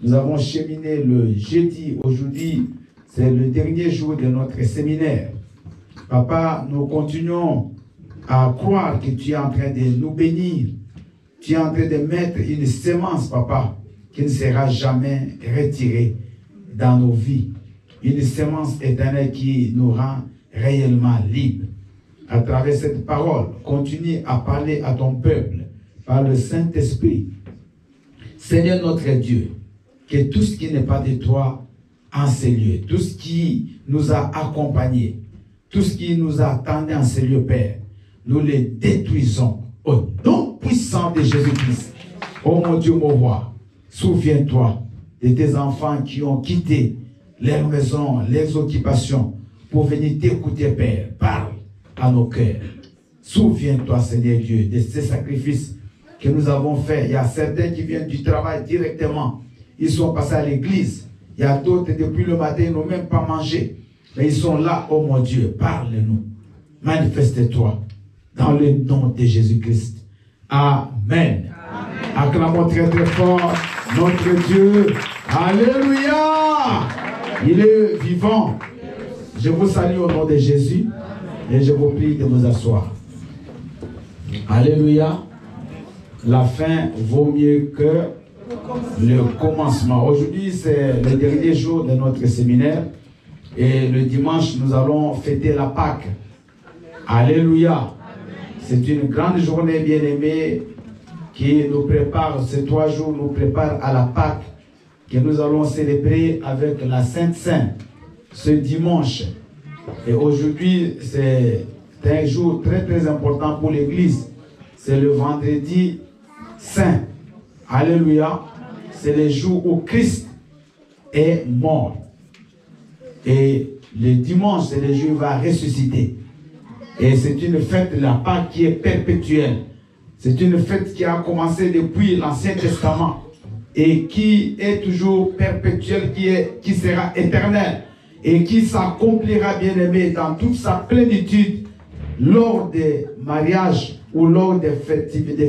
Nous avons cheminé le jeudi. Aujourd'hui, c'est le dernier jour de notre séminaire. Papa, nous continuons à croire que tu es en train de nous bénir. Tu es en train de mettre une sémence, papa, qui ne sera jamais retirée dans nos vies. Une sémence éternelle qui nous rend réellement libres. À travers cette parole, continue à parler à ton peuple par le Saint-Esprit. Seigneur notre Dieu, que tout ce qui n'est pas de toi en ces lieux, tout ce qui nous a accompagnés, tout ce qui nous a attendus en ces lieux, Père, nous les détruisons au nom puissant de Jésus-Christ. Oh mon Dieu, mon roi, souviens-toi de tes enfants qui ont quitté leur maison, leurs occupations pour venir t'écouter, Père. Parle à nos cœurs. Souviens-toi, Seigneur Dieu, de ces sacrifices que nous avons faits. Il y a certains qui viennent du travail directement. Ils sont passés à l'église. Il y a d'autres, depuis le matin, ils n'ont même pas mangé. Mais ils sont là, oh mon Dieu, parle-nous. Manifeste-toi dans le nom de Jésus-Christ. Amen. Amen. Acclamons très très fort notre Dieu. Alléluia. Il est vivant. Je vous salue au nom de Jésus et je vous prie de vous asseoir. Alléluia. La fin vaut mieux que le commencement. Aujourd'hui, c'est le dernier jour de notre séminaire et le dimanche, nous allons fêter la Pâque. Alléluia. C'est une grande journée, bien-aimée, qui nous prépare, ces 3 jours nous préparent à la Pâque que nous allons célébrer avec la Sainte Sainte ce dimanche. Et aujourd'hui, c'est un jour très très important pour l'Église. C'est le vendredi saint. Alléluia. C'est le jour où Christ est mort. Et le dimanche, c'est le jour où il va ressusciter. Et c'est une fête de la Pâque qui est perpétuelle. C'est une fête qui a commencé depuis l'Ancien Testament et qui est toujours perpétuelle, qui sera éternelle et qui s'accomplira, bien aimé, dans toute sa plénitude lors des mariages ou lors des festivités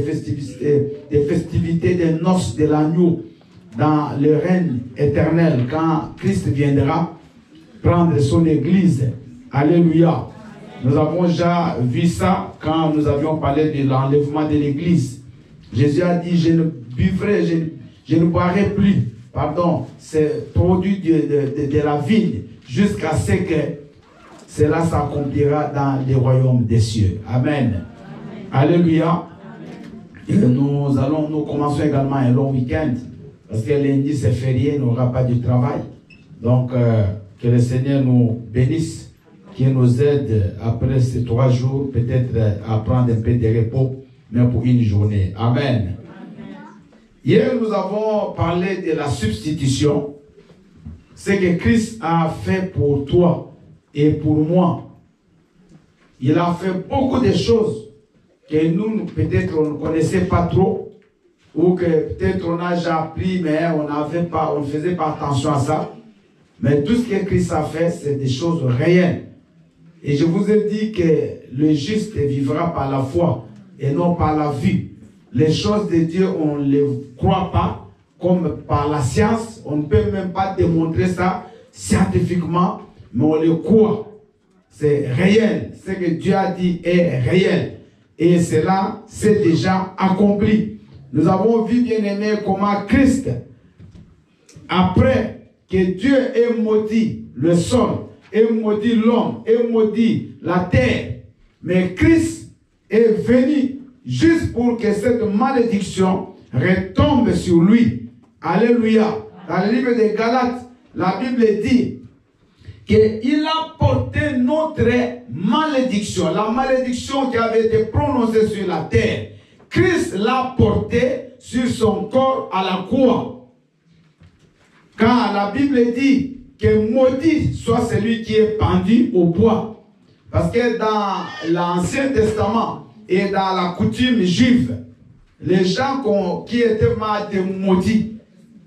des noces de l'agneau dans le règne éternel quand Christ viendra prendre son église. Alléluia. Nous avons déjà vu ça quand nous avions parlé de l'enlèvement de l'église. Jésus a dit, je ne buvrai, je ne boirai plus, ces produits de la vigne jusqu'à ce que cela s'accomplira dans le royaume des cieux. Amen. Alléluia. Et nous commençons également un long week-end parce que lundi c'est férié, il n'y aura pas de travail. Donc, que le Seigneur nous bénisse, qu'il nous aide après ces 3 jours, peut-être à prendre un peu de repos, mais pour une journée. Amen. Hier, nous avons parlé de la substitution. Ce que Christ a fait pour toi et pour moi. Il a fait beaucoup de choses que nous, peut-être, on ne connaissait pas trop, ou que peut-être on a déjà appris, mais on ne faisait pas attention à ça. Mais tout ce que Christ a fait, c'est des choses réelles. Et je vous ai dit que le juste vivra par la foi et non par la vue. Les choses de Dieu, on ne les croit pas comme par la science. On ne peut même pas démontrer ça scientifiquement, mais on le croit. C'est réel. Ce que Dieu a dit est réel. Et cela, c'est déjà accompli. Nous avons vu, bien aimé, comment Christ, après que Dieu ait maudit le sol, ait maudit l'homme, ait maudit la terre, mais Christ est venu juste pour que cette malédiction retombe sur lui. Alléluia. Dans le livre de Galates, la Bible dit qu'il a porté notre malédiction, la malédiction qui avait été prononcée sur la terre. Christ l'a porté sur son corps à la croix. Car la Bible dit que maudit soit celui qui est pendu au bois. Parce que dans l'Ancien Testament et dans la coutume juive, les gens qui étaient mal maudits,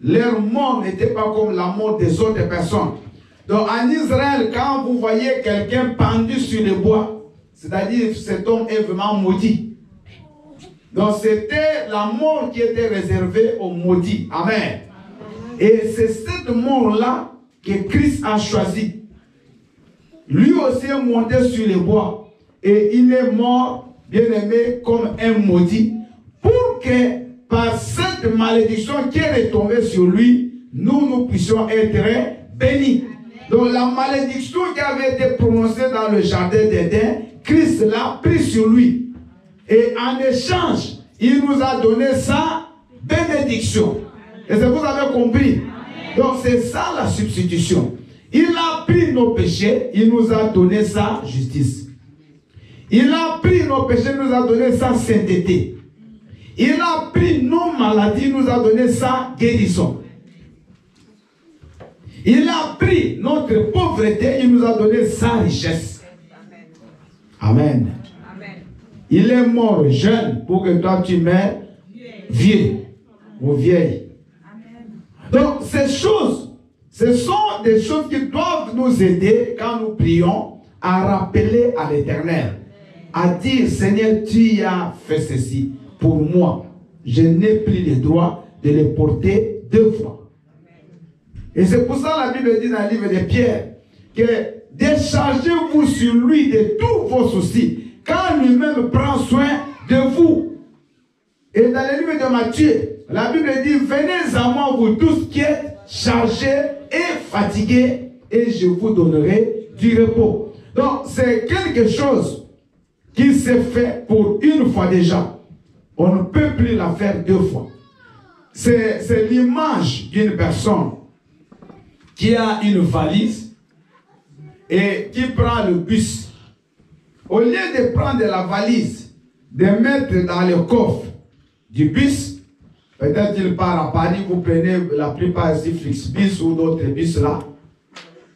leur mort n'était pas comme la mort des autres personnes. Donc en Israël, quand vous voyez quelqu'un pendu sur le bois, c'est-à-dire cet homme est vraiment maudit. Donc c'était la mort qui était réservée aux maudits. Amen. Et c'est cette mort-là que Christ a choisi. Lui aussi est monté sur les bois. Et il est mort, bien aimé, comme un maudit. Pour que par cette malédiction qui est retombée sur lui, nous puissions être bénis. Donc la malédiction qui avait été prononcée dans le jardin d'Éden, Christ l'a pris sur lui. Et en échange, il nous a donné sa bénédiction. Et vous avez compris. Donc c'est ça la substitution. Il a pris nos péchés, il nous a donné sa justice. Il a pris nos péchés, il nous a donné sa sainteté. Il a pris nos maladies, il nous a donné sa guérison. Il a pris notre pauvreté, il nous a donné sa richesse. Amen. Amen. Il est mort jeune pour que toi tu meurs vieux ou vieille. Donc ces choses, ce sont des choses qui doivent nous aider quand nous prions à rappeler à l'Éternel, à dire Seigneur, tu as fait ceci pour moi. Je n'ai plus le droit de le porter deux fois. Et c'est pour ça la Bible dit dans le livre de Pierre que déchargez-vous sur lui de tous vos soucis, car lui-même prend soin de vous. Et dans le livre de Matthieu, la Bible dit, venez à moi vous tous qui êtes chargés et fatigués, et je vous donnerai du repos. Donc c'est quelque chose qui s'est fait pour une fois déjà. On ne peut plus la faire deux fois. C'est l'image d'une personne qui a une valise et qui prend le bus. Au lieu de prendre la valise, de mettre dans le coffre du bus, peut-être qu'il part à Paris, vous prenez la plupart ici Flixbus ou d'autres bus là.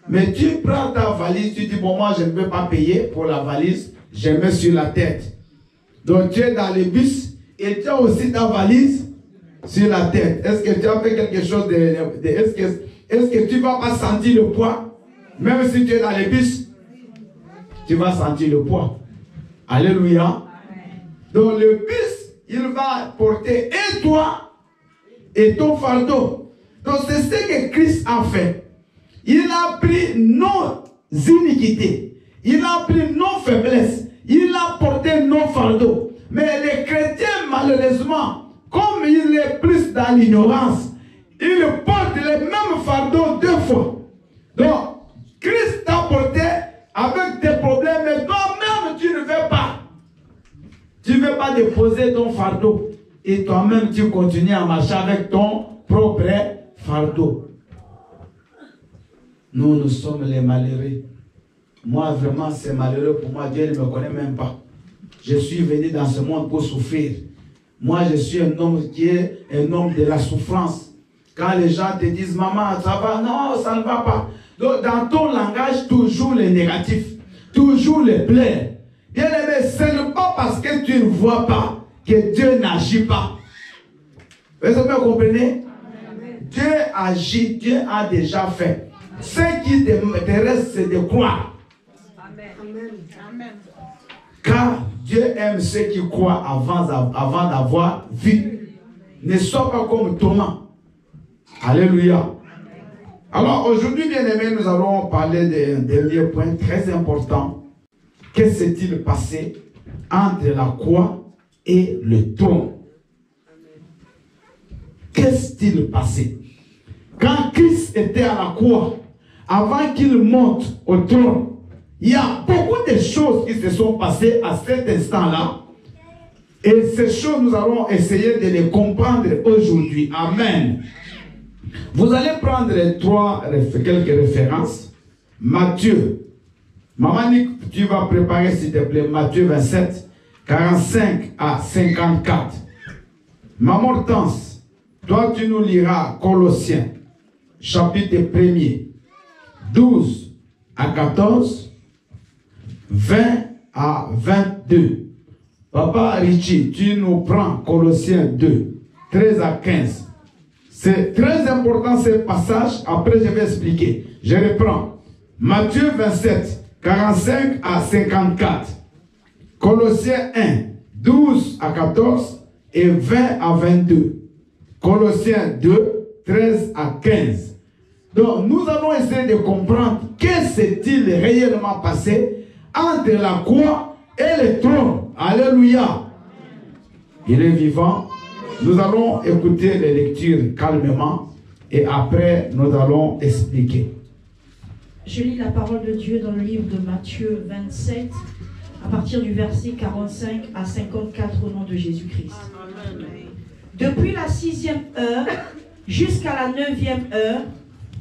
Mais tu prends ta valise, tu dis, bon, moi je ne veux pas payer pour la valise, je mets sur la tête. Donc tu es dans le bus et tu as aussi ta valise sur la tête. Est-ce que tu as fait quelque chose est-ce que tu ne vas pas sentir le poids? Même si tu es dans le bus, tu vas sentir le poids. Alléluia. Donc le bus, il va porter et toi et ton fardeau. Donc c'est ce que Christ a fait. Il a pris nos iniquités. Il a pris nos faiblesses. Il a porté nos fardeaux. Mais les chrétiens, malheureusement, comme il est plus dans l'ignorance, il porte les mêmes fardeaux deux fois. Donc, Christ t'a porté avec des problèmes, mais toi-même, tu ne veux pas. Tu ne veux pas déposer ton fardeau. Et toi-même, tu continues à marcher avec ton propre fardeau. Nous sommes les malheureux. Moi, vraiment, c'est malheureux pour moi. Dieu ne me connaît même pas. Je suis venu dans ce monde pour souffrir. Moi, je suis un homme qui est un homme de la souffrance. Quand les gens te disent, maman, ça va? Non, ça ne va pas. Donc, dans ton langage, toujours les négatifs. Toujours les plaies. Bien aimé, ce n'est pas parce que tu ne vois pas que Dieu n'agit pas. Est-ce que vous comprenez? Dieu agit, Dieu a déjà fait. Ce qui te reste, c'est de croire. Amen. Car Dieu aime ceux qui croient avant d'avoir vu. Ne sois pas comme Thomas. Alléluia. Alors aujourd'hui, bien aimé, nous allons parler d'un dernier point très important. Que s'est-il passé entre la croix et le trône? Qu'est-ce-t-il passé? Quand Christ était à la croix, avant qu'il monte au trône, il y a beaucoup de choses qui se sont passées à cet instant-là. Et ces choses, nous allons essayer de les comprendre aujourd'hui. Amen. Vous allez prendre quelques références. Matthieu. Maman Nick, tu vas préparer s'il te plaît Matthieu 27, 45 à 54. Maman Hortense, toi tu nous liras Colossiens, chapitre 1er, 12 à 14, 20 à 22. Papa Richie, tu nous prends Colossiens 2, 13 à 15. C'est très important ce passage. Après, je vais expliquer. Je reprends. Matthieu 27, 45 à 54. Colossiens 1, 12 à 14 et 20 à 22. Colossiens 2, 13 à 15. Donc, nous allons essayer de comprendre qu'est-ce qui s'est-il réellement passé entre la croix et le trône. Alléluia. Il est vivant. Nous allons écouter les lectures calmement et après, nous allons expliquer. Je lis la parole de Dieu dans le livre de Matthieu 27, à partir du verset 45 à 54 au nom de Jésus-Christ. Depuis la 6e heure jusqu'à la 9e heure,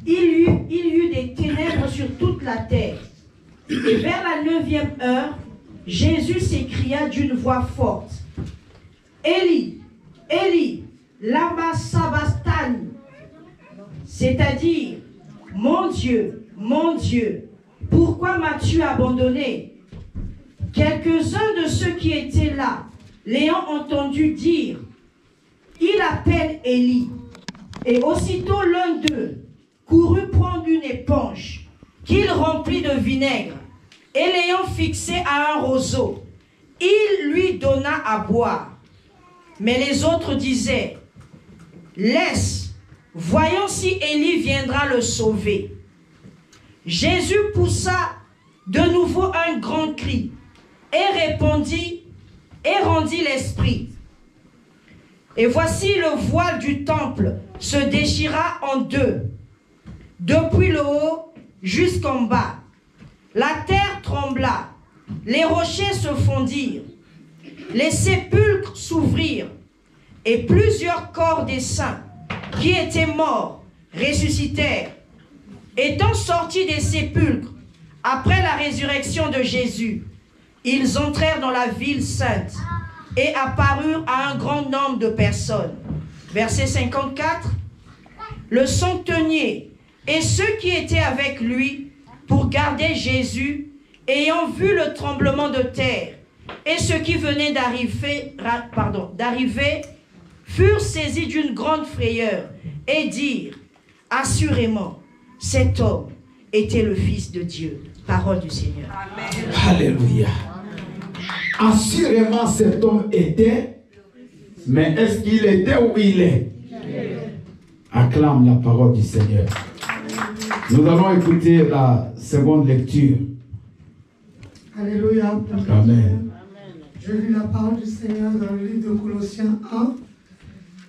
il y eut des ténèbres sur toute la terre. Et vers la 9e heure, Jésus s'écria d'une voix forte, « Élie, Élie, lama sabachthani » c'est-à-dire, « Mon Dieu, pourquoi m'as-tu abandonné ?» Quelques-uns de ceux qui étaient là l'ayant entendu dire, « Il appelle Élie. » Et aussitôt l'un d'eux courut prendre une éponge qu'il remplit de vinaigre, et l'ayant fixé à un roseau, il lui donna à boire. Mais les autres disaient, « Laisse, voyons si Élie viendra le sauver. » Jésus poussa de nouveau un grand cri, et répondit, et rendit l'esprit. Et voici le voile du temple se déchira en deux, depuis le haut jusqu'en bas. La terre trembla, les rochers se fondirent, les sépulcres s'ouvrirent, et plusieurs corps des saints qui étaient morts ressuscitèrent. Étant sortis des sépulcres après la résurrection de Jésus, ils entrèrent dans la ville sainte et apparurent à un grand nombre de personnes. Verset 54. Le centenier et ceux qui étaient avec lui pour garder Jésus, ayant vu le tremblement de terre et ce qui venait d'arriver, furent saisis d'une grande frayeur et dirent, « Assurément, cet homme était le Fils de Dieu. » Parole du Seigneur. Amen. Alléluia. Assurément, cet homme était, mais est-ce qu'il était ou il est? Acclame la parole du Seigneur. Nous allons écouter la seconde lecture. Alléluia. Amen. Je lis la parole du Seigneur dans le livre de Colossiens 1,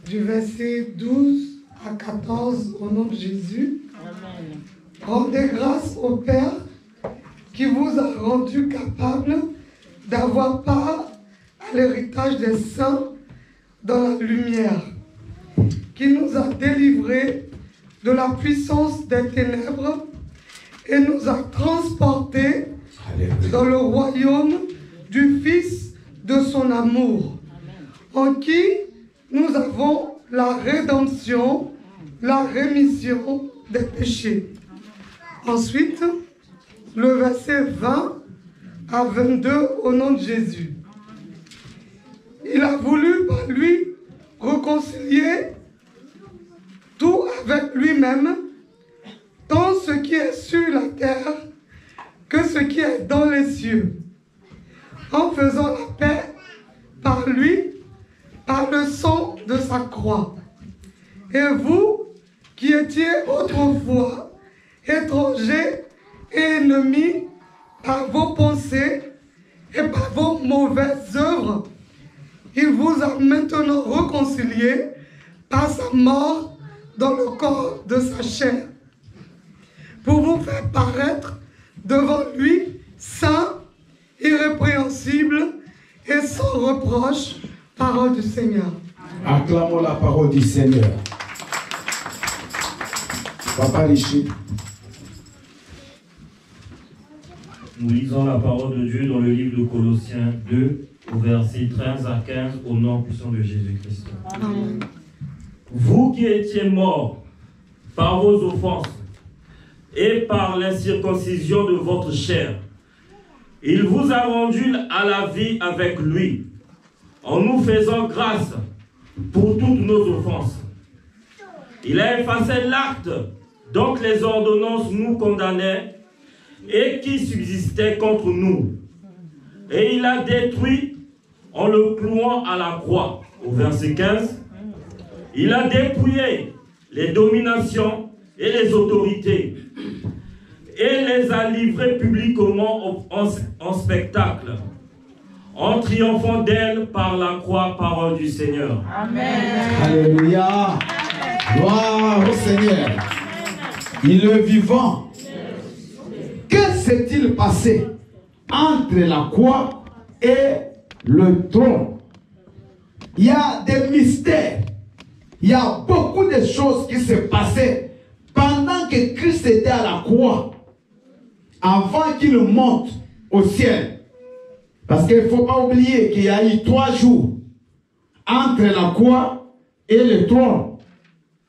du verset 12 à 14, au nom de Jésus. Amen. Rendez grâce au Père qui vous a rendu capable d'avoir part à l'héritage des saints dans la lumière, qui nous a délivrés de la puissance des ténèbres et nous a transportés dans le royaume du Fils de son amour, en qui nous avons la rédemption, la rémission des péchés. Ensuite, le verset 20 à 22 au nom de Jésus. Il a voulu par lui réconcilier tout avec lui-même, tant ce qui est sur la terre que ce qui est dans les cieux, en faisant la paix par lui, par le sang de sa croix. Et vous, qui étiez autrefois étrangers et ennemis par vos pensées et par vos mauvaises œuvres, il vous a maintenant réconciliés par sa mort dans le corps de sa chair, pour vous faire paraître devant lui saint, irrépréhensible et sans reproche. Parole du Seigneur. Acclamons la parole du Seigneur. Papa Richie. Nous lisons la parole de Dieu dans le livre de Colossiens 2, au verset 13 à 15, au nom puissant de Jésus-Christ. Amen. Vous qui étiez morts par vos offenses et par l'incirconcision de votre chair, il vous a rendus à la vie avec lui, en nous faisant grâce pour toutes nos offenses. Il a effacé l'acte dont les ordonnances nous condamnaient et qui subsistait contre nous. Et il a détruit en le clouant à la croix. Au verset 15, il a dépouillé les dominations et les autorités, et les a livrées publiquement en spectacle, en triomphant d'elle par la croix, parole du Seigneur. Amen. Alléluia. Gloire au Seigneur. Il est vivant. Que s'est-il passé entre la croix et le trône? Il y a des mystères. Il y a beaucoup de choses qui se passaient pendant que Christ était à la croix, avant qu'il monte au ciel. Parce qu'il ne faut pas oublier qu'il y a eu 3 jours entre la croix et le trône.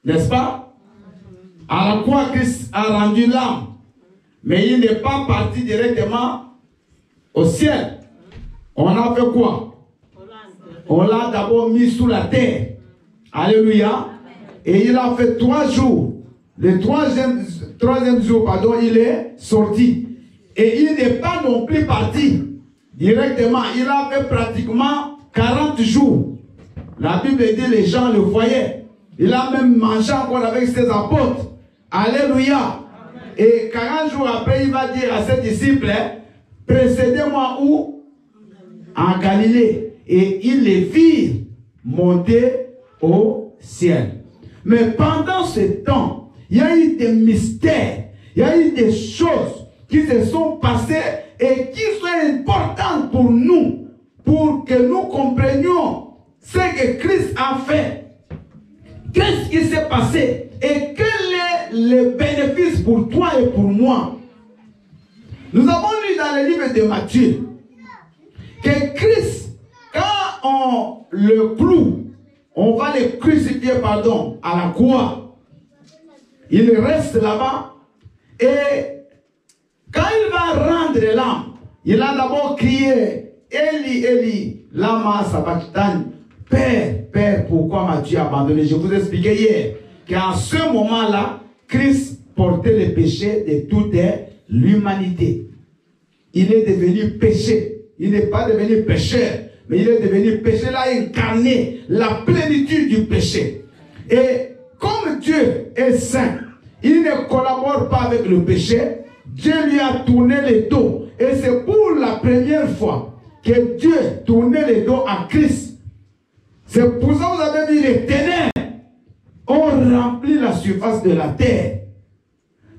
N'est-ce pas? À la croix, Christ a rendu l'âme. Mais il n'est pas parti directement au ciel. On a fait quoi? On l'a d'abord mis sous la terre. Alléluia. Et il a fait 3 jours. Le troisième jour, pardon, il est sorti. Et il n'est pas non plus parti directement. Il a fait pratiquement 40 jours. La Bible dit les gens le voyaient. Il a même mangé encore avec ses apôtres. Alléluia. Et 40 jours après, il va dire à ses disciples, précédez-moi où? En Galilée. Et ils les virent monter au ciel. Mais pendant ce temps, il y a eu des mystères, il y a eu des choses qui se sont passées et qui sont importantes pour nous, pour que nous comprenions ce que Christ a fait. Qu'est-ce qui s'est passé et quel est le bénéfice pour toi et pour moi? Nous avons lu dans le livre de Matthieu que Christ, quand on le cloue, on va le crucifier, pardon, à la croix. Il reste là-bas et quand il va rendre l'âme, il a d'abord crié Eli, Eli, lama sabachthani. Père, Père, pourquoi m'as-tu abandonné? Je vous ai expliqué hier qu'à ce moment-là, Christ portait les péchés de toute l'humanité. Il est devenu péché. Il n'est pas devenu pécheur, mais il est devenu péché. Il a incarné la plénitude du péché. Et comme Dieu est saint, il ne collabore pas avec le péché. Dieu lui a tourné le dos. Et c'est pour la première fois que Dieu tournait le dos à Christ. C'est pour ça que vous avez vu les ténèbres ont rempli la surface de la terre.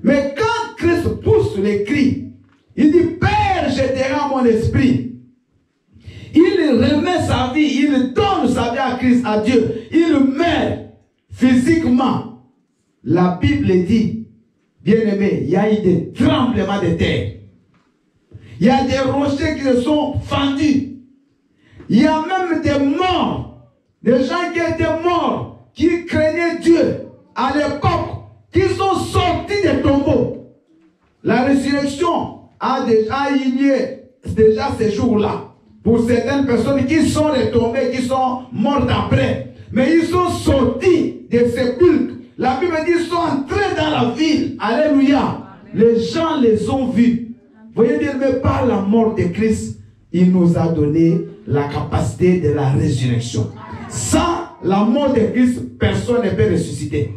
Mais quand Christ pousse les cris, il dit, Père, je te rends mon esprit. Il remet sa vie, il donne sa vie à Christ, à Dieu. Il meurt physiquement. La Bible dit, bien-aimé, il y a eu des tremblements de terre. Il y a des rochers qui se sont fendus. Il y a même des morts. Des gens qui étaient morts, qui craignaient Dieu à l'époque, qui sont sortis des tombeaux. La résurrection a déjà eu lieu déjà ces jours-là. Pour certaines personnes qui sont retombées, qui sont mortes après. Mais ils sont sortis des sépulcres. La Bible dit qu'ils sont entrés dans la ville. Alléluia. Les gens les ont vus. Voyez bien, mais par la mort de Christ, il nous a donné la capacité de la résurrection. Sans la mort de Christ, personne ne peut ressusciter.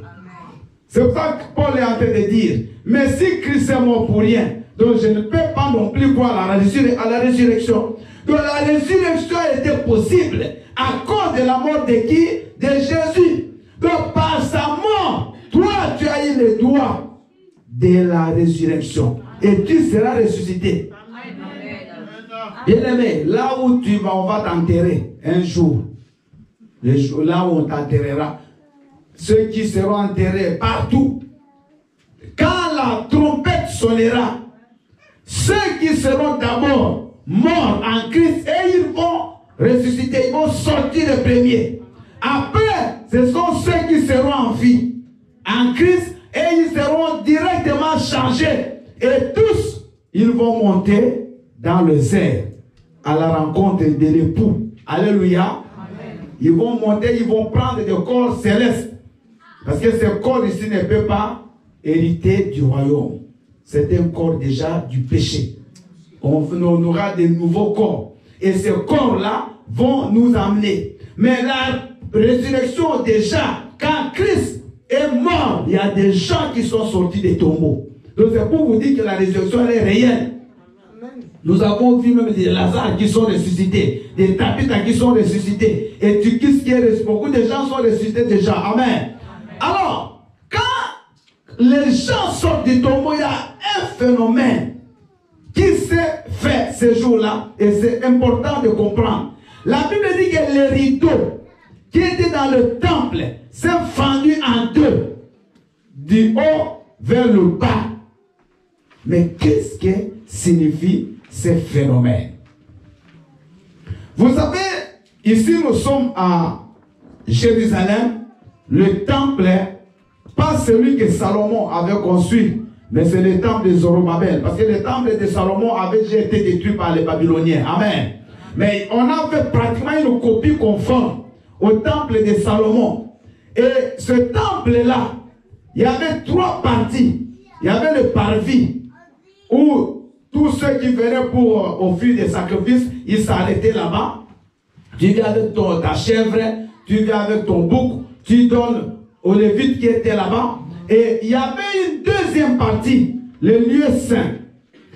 C'est pour ça que Paul est en train de dire, mais si Christ est mort pour rien, donc je ne peux pas non plus croire à la résurrection. Donc la résurrection était possible à cause de la mort de qui? De Jésus. Donc par sa mort, toi tu as eu le droit de la résurrection. Et tu seras ressuscité. Bien-aimé, là où tu vas, on va t'enterrer un jour. Le jour là où on t'enterrera. Ceux qui seront enterrés partout. Quand la trompette sonnera, ceux qui seront d'abord morts en Christ, et ils vont ressusciter, ils vont sortir les premiers. Après, ce sont ceux qui seront en vie en Christ et ils seront directement changés. Et tous, ils vont monter dans le ciel à la rencontre de l'époux. Alléluia. Amen. Ils vont monter, ils vont prendre des corps célestes. Parce que ce corps ici ne peut pas hériter du royaume. C'est un corps déjà du péché. On aura de nouveaux corps. Et ces corps-là vont nous amener. Mais la résurrection déjà, quand Christ est mort, il y a des gens qui sont sortis des tombeaux. Donc c'est pour vous dire que la résurrection elle est réelle. Nous avons vu même des Lazare qui sont ressuscités, des Tabitha qui sont ressuscités, et Tukis qui est ressuscité. Beaucoup de gens sont ressuscités déjà. Amen. Alors, quand les gens sortent du tombeau, il y a un phénomène qui s'est fait ce jour-là, et c'est important de comprendre. La Bible dit que les rideaux qui étaient dans le temple s'est fendu en deux, du haut vers le bas. Mais qu'est-ce que signifie ces phénomènes? Vous savez, ici nous sommes à Jérusalem, le temple, pas celui que Salomon avait construit, mais c'est le temple de Zorobabel, parce que le temple de Salomon avait déjà été détruit par les Babyloniens. Amen. Mais on a fait pratiquement une copie conforme au temple de Salomon. Et ce temple-là, il y avait trois parties. Il y avait le parvis, où tous ceux qui venaient pour offrir des sacrifices, ils s'arrêtaient là-bas. Tu viens avec ta chèvre, tu viens avec ton bouc, tu donnes aux Lévites qui étaient là-bas. Et il y avait une deuxième partie, le lieu saint.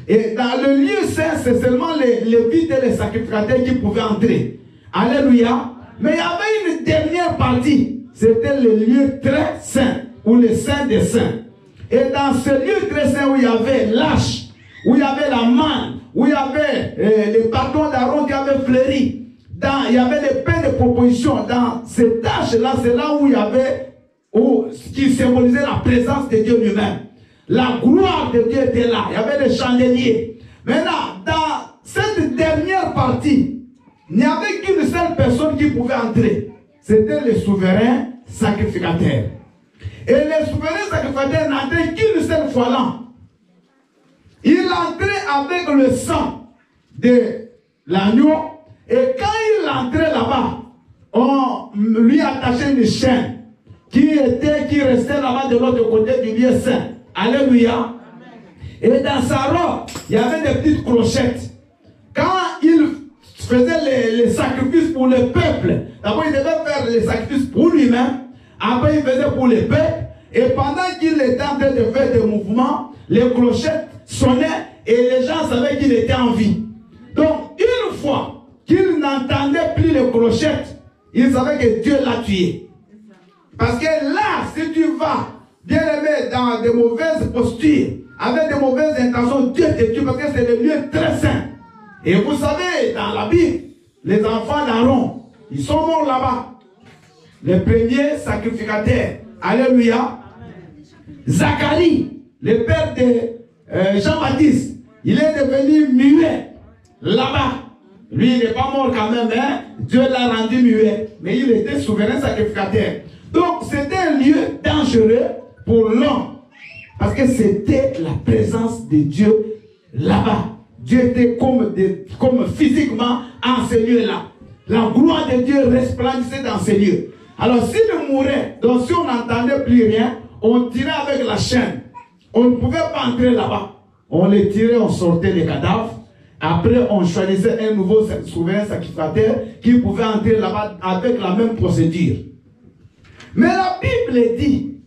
Et dans le lieu saint, c'est seulement les Lévites et les sacrificateurs qui pouvaient entrer. Alléluia. Mais il y avait une dernière partie, c'était le lieu très saint, ou le saint des saints. Et dans ce lieu très saint où il y avait l'arche, où il y avait la manne, où il y avait les bâtons d'Aaron qui avaient fleuri, il y avait les pains de proposition, dans cette tâche-là, c'est là où il y avait, ce qui symbolisait la présence de Dieu lui-même. La gloire de Dieu était là, il y avait des chandeliers. Maintenant, dans cette dernière partie, il n'y avait qu'une seule personne qui pouvait entrer. C'était le souverain sacrificateur. Et le souverain sacrificateur n'entrait qu'une seule fois l'an. Il entrait avec le sang de l'agneau. Et quand il entrait là-bas, on lui attachait une chaîne qui restait là-bas de l'autre côté du lieu saint. Alléluia. Et dans sa robe, il y avait des petites clochettes. Quand il faisait les sacrifices pour le peuple, d'abord il devait faire les sacrifices pour lui-même, après il faisait pour le peuple, et pendant qu'il était en train de faire des mouvements, les clochettes sonnaient et les gens savaient qu'il était en vie. Donc une fois qu'il n'entendait plus les clochettes, il savait que Dieu l'a tué. Parce que là, si tu vas, bien aimé, dans de mauvaises postures, avec de mauvaises intentions, Dieu te tue parce que c'est le lieu très saint. Et vous savez, dans la Bible, les enfants d'Aaron, ils sont morts là-bas. Les premiers sacrificateurs. Alléluia. Zacharie, le père de Jean-Baptiste, il est devenu muet là-bas. Lui, il n'est pas mort quand même, hein? Dieu l'a rendu muet. Mais il était souverain sacrificateur. Donc, c'était un lieu dangereux pour l'homme. Parce que c'était la présence de Dieu là-bas. Dieu était comme physiquement en ce lieu-là. La gloire de Dieu resplendissait dans ces lieux. Alors, s'il mourait, donc si on n'entendait plus rien, on tirait avec la chaîne. On ne pouvait pas entrer là-bas. On les tirait, on sortait les cadavres. Après, on choisissait un nouveau souverain sacrificateur qui pouvait entrer là-bas avec la même procédure. Mais la Bible dit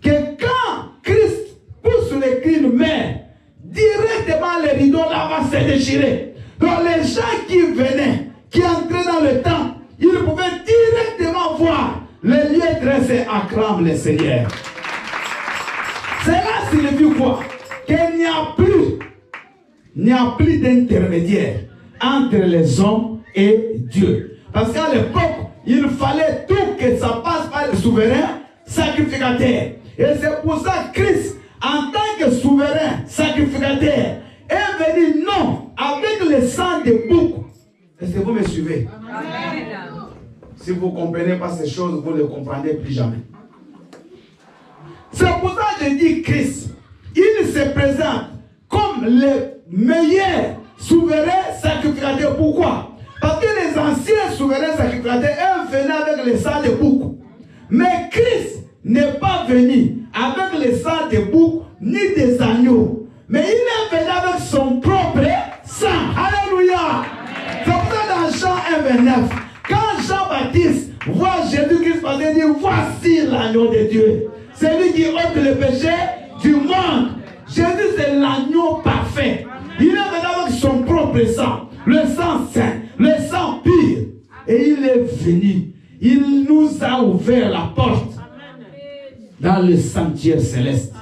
que quand Christ pousse les cris de mer, directement les rideaux là va se déchirer. Donc les gens qui venaient, qui entraient dans le temple, ils pouvaient directement voir le lieu dressé acclame le Seigneur. Cela signifie quoi? Qu'il n'y a plus d'intermédiaire entre les hommes et Dieu. Parce qu'à l'époque, il fallait tout que ça passe par le souverain sacrificateur. Et c'est pour ça que Christ, en tant que souverain sacrificateur, est venu, non, avec le sang de bouc. Est-ce que vous me suivez? Amen. Si vous ne comprenez pas ces choses, vous ne les comprendrez plus jamais. C'est pour ça que je dis Christ, il se présente comme le meilleur souverain sacrificateur. Pourquoi? Parce que les anciens souverains sacrificateurs, eux, venaient avec le sang de bouc. Mais Christ n'est pas venu avec le sang de bouc ni des agneaux. Mais il est venu avec son propre sang. Alléluia. C'est pour ça dans Jean 1, 29, quand Jean-Baptiste Voir Jésus-Christ passer et dire, voici l'agneau de Dieu. C'est lui qui ôte le péché du monde. Jésus, c'est l'agneau parfait. Il est venu avec son propre sang, le sang saint, le sang pur. Et il est venu. Il nous a ouvert la porte dans le sanctuaire céleste.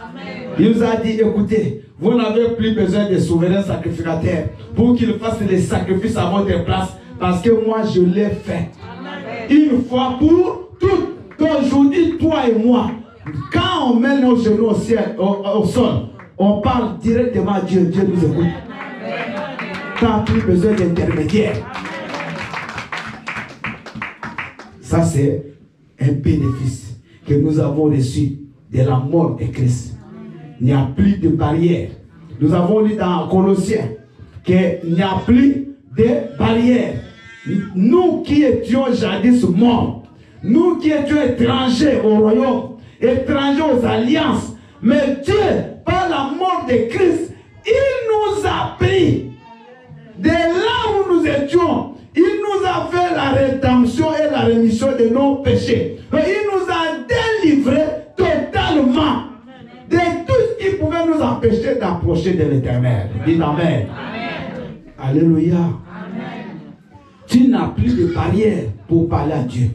Il nous a dit, écoutez, vous n'avez plus besoin de souverains sacrificateurs pour qu'ils fassent les sacrifices à votre place, parce que moi je l'ai fait. Une fois pour toutes. Aujourd'hui, toi et moi, quand on met nos genoux au ciel, au sol, on parle directement à Dieu. Dieu nous écoute. Tu n'as plus besoin d'intermédiaire. Ça, c'est un bénéfice que nous avons reçu de la mort de Christ. Il n'y a plus de barrières. Nous avons lu dans Colossiens qu'il n'y a plus de barrières. Nous qui étions jadis morts, nous qui étions étrangers au royaume, étrangers aux alliances, mais Dieu, par la mort de Christ, il nous a pris de là où nous étions. Il nous a fait la rédemption et la rémission de nos péchés. Il nous a délivrés totalement de tout ce qui pouvait nous empêcher d'approcher de l'Éternel. Dites Amen. Alléluia. Tu n'as plus de barrière pour parler à Dieu.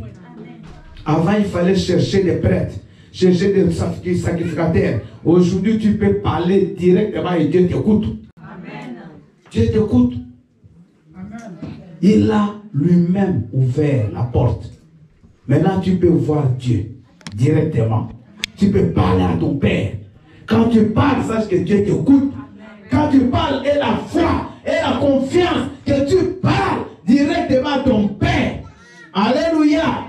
Avant, il fallait chercher des prêtres, chercher des sacrificateurs. Aujourd'hui, tu peux parler directement et Dieu t'écoute. Dieu t'écoute. Il a lui-même ouvert la porte. Maintenant, tu peux voir Dieu directement. Tu peux parler à ton Père. Quand tu parles, sache que Dieu t'écoute. Quand tu parles, et la foi, et la confiance que tu parles directement à ton Père. Alléluia.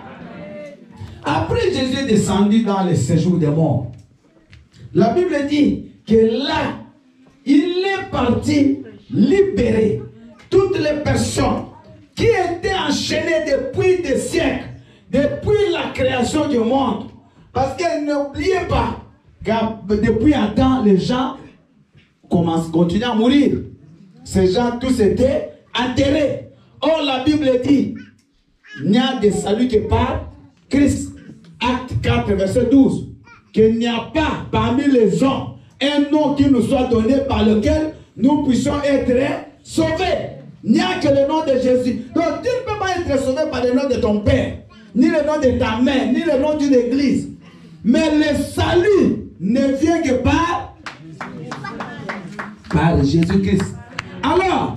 Après, Jésus est descendu dans le séjour des morts. La Bible dit que là, il est parti libérer toutes les personnes qui étaient enchaînées depuis des siècles, depuis la création du monde. Parce que n'oubliez pas que depuis un temps, les gens continuent à mourir. Ces gens tous étaient enterrés. Or, la Bible dit, il n'y a de salut que par Christ. Acte 4, verset 12. Qu'il n'y a pas parmi les hommes un nom qui nous soit donné par lequel nous puissions être sauvés. Il n'y a que le nom de Jésus. Donc tu ne peux pas être sauvé par le nom de ton père, ni le nom de ta mère, ni le nom d'une église. Mais le salut ne vient que par Jésus-Christ. Alors,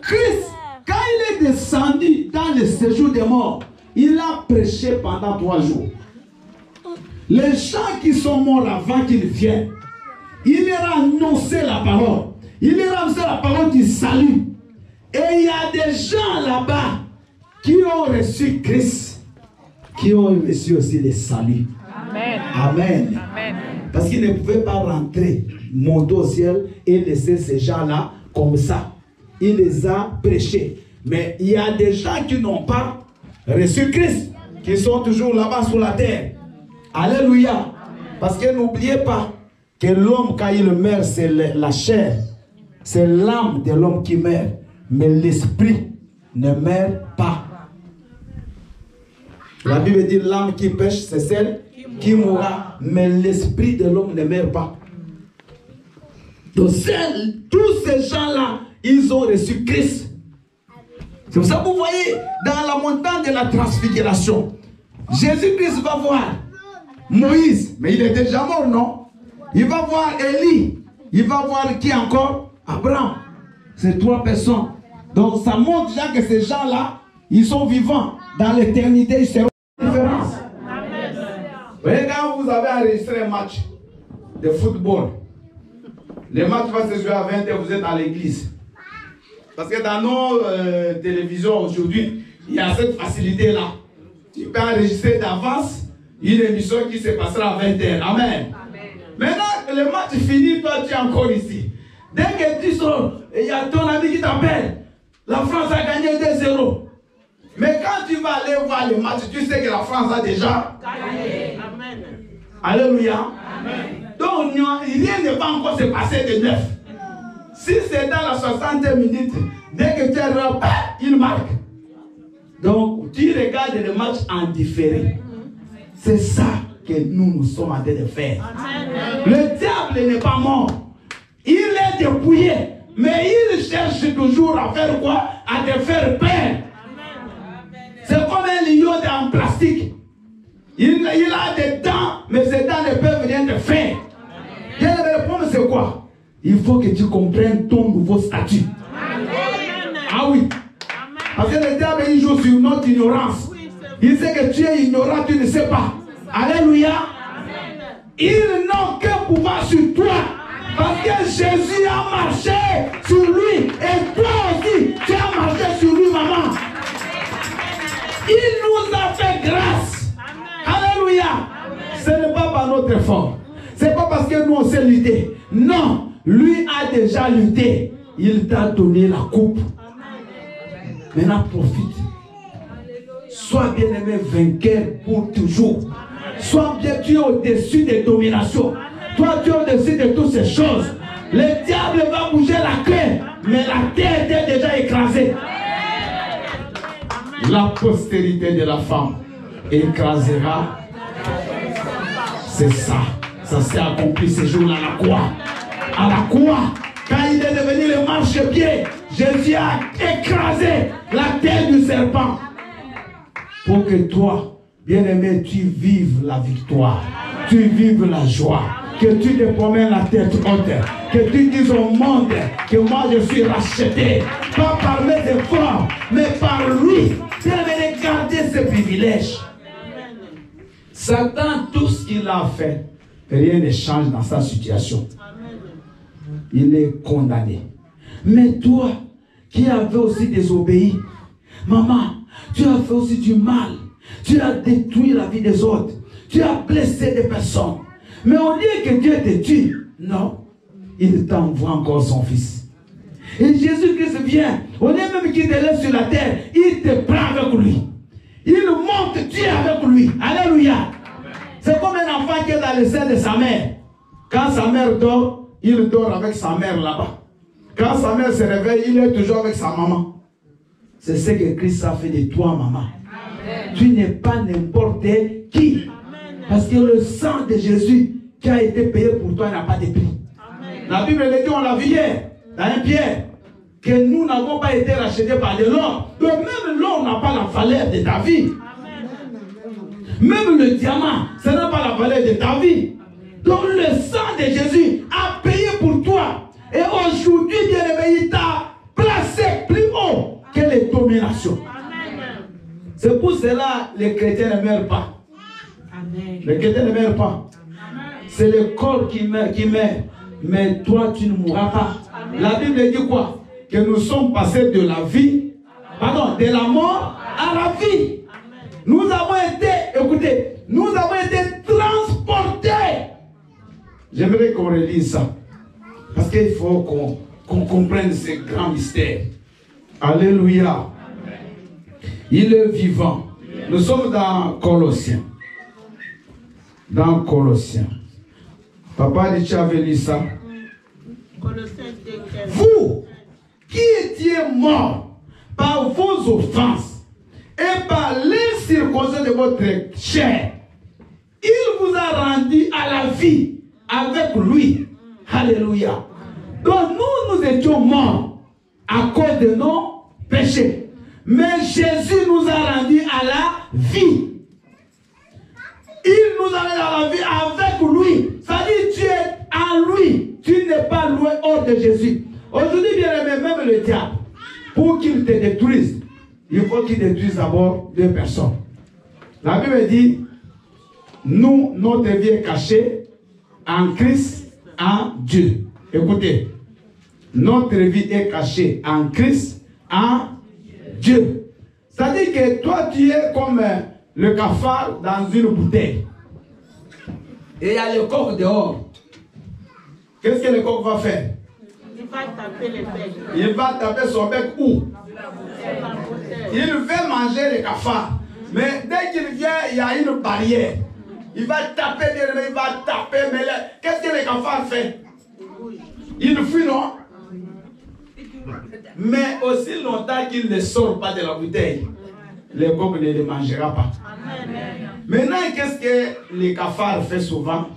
Christ, quand il est descendu dans le séjour des morts, il a prêché pendant 3 jours. Les gens qui sont morts avant qu'ils viennent, il leur a annoncé la parole. Il leur a annoncé la parole du salut. Et il y a des gens là-bas qui ont reçu Christ, qui ont reçu aussi le salut. Amen. Amen. Amen. Parce qu'ils ne pouvaient pas rentrer, monter au ciel et laisser ces gens-là comme ça. Il les a prêchés. Mais il y a des gens qui n'ont pas reçu Christ, qui sont toujours là-bas sur la terre. Alléluia. Parce que n'oubliez pas que l'homme, quand il meurt, c'est la chair. C'est l'âme de l'homme qui meurt. Mais l'esprit ne meurt pas. La Bible dit l'âme qui pêche, c'est celle qui mourra. Mais l'esprit de l'homme ne meurt pas. Donc tous ces gens-là, ils ont reçu Christ. C'est pour ça que vous voyez dans la montagne de la transfiguration, Jésus-Christ va voir Moïse, mais il est déjà mort, non? Il va voir Élie, il va voir qui encore? Abraham. C'est 3 personnes. Donc ça montre déjà que ces gens-là, ils sont vivants. Dans l'éternité, ils seront différents. Vous voyez, quand vous avez enregistré un match de football, le match va se jouer à 20h, vous êtes à l'église. Parce que dans nos télévisions aujourd'hui, il y a cette facilité-là. Tu peux enregistrer d'avance une émission qui se passera à 20h. Amen. Maintenant, le match finit, toi tu es encore ici. Dès que tu sors, il y a ton ami qui t'appelle. La France a gagné 2-0. Mais quand tu vas aller voir le match, tu sais que la France a déjà gagné. Amen. Alléluia. Amen. Donc, rien ne va encore se passer de neuf. Si c'est dans la 60 minutes, dès que tu es là, il marque. Donc, tu regardes le match en différé. C'est ça que nous sommes en train de faire. Le diable n'est pas mort. Il est dépouillé. Mais il cherche toujours à faire quoi? À te faire peur. C'est comme un lion en plastique. Il a des dents, mais ces dents ne peuvent rien te faire. Le problème, c'est quoi? Il faut que tu comprennes ton nouveau statut. Ah oui. Parce que le diable, il joue sur notre ignorance. Il sait que tu es ignorant, tu ne sais pas. Alléluia. Ils n'ont qu'un pouvoir sur toi. Parce que Jésus a marché sur lui. Et toi aussi, tu as marché sur lui, maman. Il nous a fait grâce. Alléluia. Ce n'est pas par notre effort. Ce n'est pas parce que nous on sait lutter. Non. Lui a déjà lutté. Il t'a donné la coupe. Maintenant, profite. Sois bien-aimé vainqueur pour toujours. Sois bien, tu es au-dessus des dominations. Toi, tu es au-dessus de toutes ces choses. Le diable va bouger la queue, mais la terre est déjà écrasée. La postérité de la femme écrasera. C'est ça. Ça s'est accompli ce jour-là à la croix. À la croix, quand il est devenu le marchepied, Jésus a écrasé la tête du serpent. Pour que toi, bien-aimé, tu vives la victoire. Tu vives la joie. Que tu te promènes la tête haute. Que tu dises au monde que moi je suis racheté. Pas par mes efforts, mais par lui. Bien-aimé, gardez ce privilège. Satan, tout ce qu'il a fait, rien ne change dans sa situation. Il est condamné. Mais toi, qui avais aussi désobéi, maman, tu as fait aussi du mal. Tu as détruit la vie des autres. Tu as blessé des personnes. Mais au lieu que Dieu te tue, non, il t'envoie encore son fils. Et Jésus-Christ vient, au lieu même qu'il te laisse sur la terre, il te prend avec lui. Il monte Dieu avec lui. Alléluia. C'est comme un enfant qui est dans le sein de sa mère. Quand sa mère dort, il dort avec sa mère là-bas. Quand sa mère se réveille, il est toujours avec sa maman. C'est ce que Christ a fait de toi, maman. Amen. Tu n'es pas n'importe qui. Amen. Parce que le sang de Jésus qui a été payé pour toi n'a pas de prix. Amen. La Bible le dit, on l'a vu hier, dans 1 Pierre, que nous n'avons pas été rachetés par de l'or. Donc même l'or n'a pas la valeur de ta vie. Amen. Même le diamant, ça n'a pas la valeur de ta vie. Donc le sang de Jésus a payé pour toi. Et aujourd'hui, bien-aimé, il t'a placé plus haut que les dominations. C'est pour cela que les chrétiens ne meurent pas. Amen. Les chrétiens ne meurent pas. C'est le corps qui meurt. Mais toi, tu ne mourras pas. Amen. La Bible dit quoi? Que nous sommes passés de la vie, pardon, de la mort à la vie. Amen. Nous avons été, écoutez, nous avons été transportés. J'aimerais qu'on relise ça. Parce qu'il faut qu'on comprenne ces grands mystères. Alléluia. Amen. Il est vivant. Nous sommes dans Colossiens. Dans Colossiens. Papa dit, tu avais lu ça. Vous qui étiez morts par vos offenses et par l'incirconcision de votre chair, il vous a rendu à la vie avec lui. Alléluia. Donc nous étions morts à cause de nos péchés. Mais Jésus nous a rendus à la vie. Il nous a rendus à la vie avec lui. C'est-à-dire tu es en lui. Tu n'es pas loin hors de Jésus. Aujourd'hui, bien aimé, même le diable, pour qu'il te détruise, il faut qu'il détruise d'abord 2 personnes. La Bible dit, nous, notre vie est cachée en Christ, en Dieu. Écoutez, notre vie est cachée en Christ, en Dieu. C'est-à-dire que toi, tu es comme le cafard dans une bouteille. Et il y a le coq dehors. Qu'est-ce que le coq va faire? Il va taper les becs. Il va taper son bec où? Il veut manger le cafard. Mais dès qu'il vient, il y a une barrière. Il va taper, il va taper. Mais qu'est-ce que le cafard fait? Il fuit, non? Mais aussi longtemps qu'il ne sort pas de la bouteille, les coqs ne les mangera pas. Amen. Maintenant, qu'est-ce que les cafards fait souvent?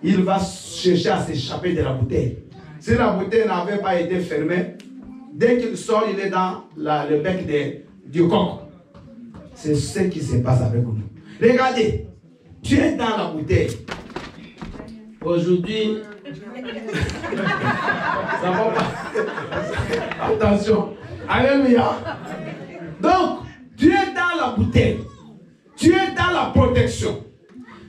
Il va chercher à s'échapper de la bouteille. Si la bouteille n'avait pas été fermée, dès qu'il sort, il est dans le bec du coq. C'est ce qui se passe avec nous. Regardez, tu es dans la bouteille. Aujourd'hui, ça va pas. Attention. Alléluia. Donc, tu es dans la bouteille. Tu es dans la protection.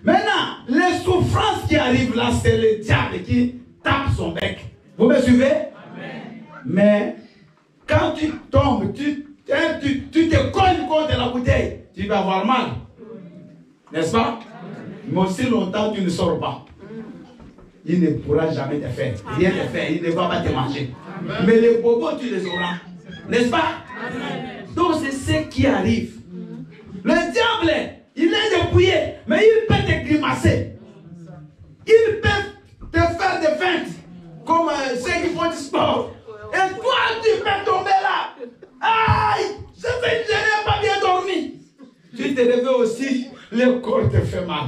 Maintenant, les souffrances qui arrivent là, c'est le diable qui tape son bec. Vous me suivez? Amen. Mais quand tu tombes, tu te cognes contre la bouteille, tu vas avoir mal. N'est-ce pas? Mais aussi longtemps tu ne sors pas. Il ne pourra jamais te faire. Rien te faire. Il ne va pas te manger. Amen. Mais les bobos, tu les auras. N'est-ce pas? Amen. Donc c'est ce qui arrive. Le diable, il est dépouillé, mais il peut te grimacer. Il peut te faire des feintes, comme ceux qui font du sport. Et toi, tu peux tomber là. Aïe, je n'ai pas bien dormi. Tu te réveilles aussi, le corps te fait mal.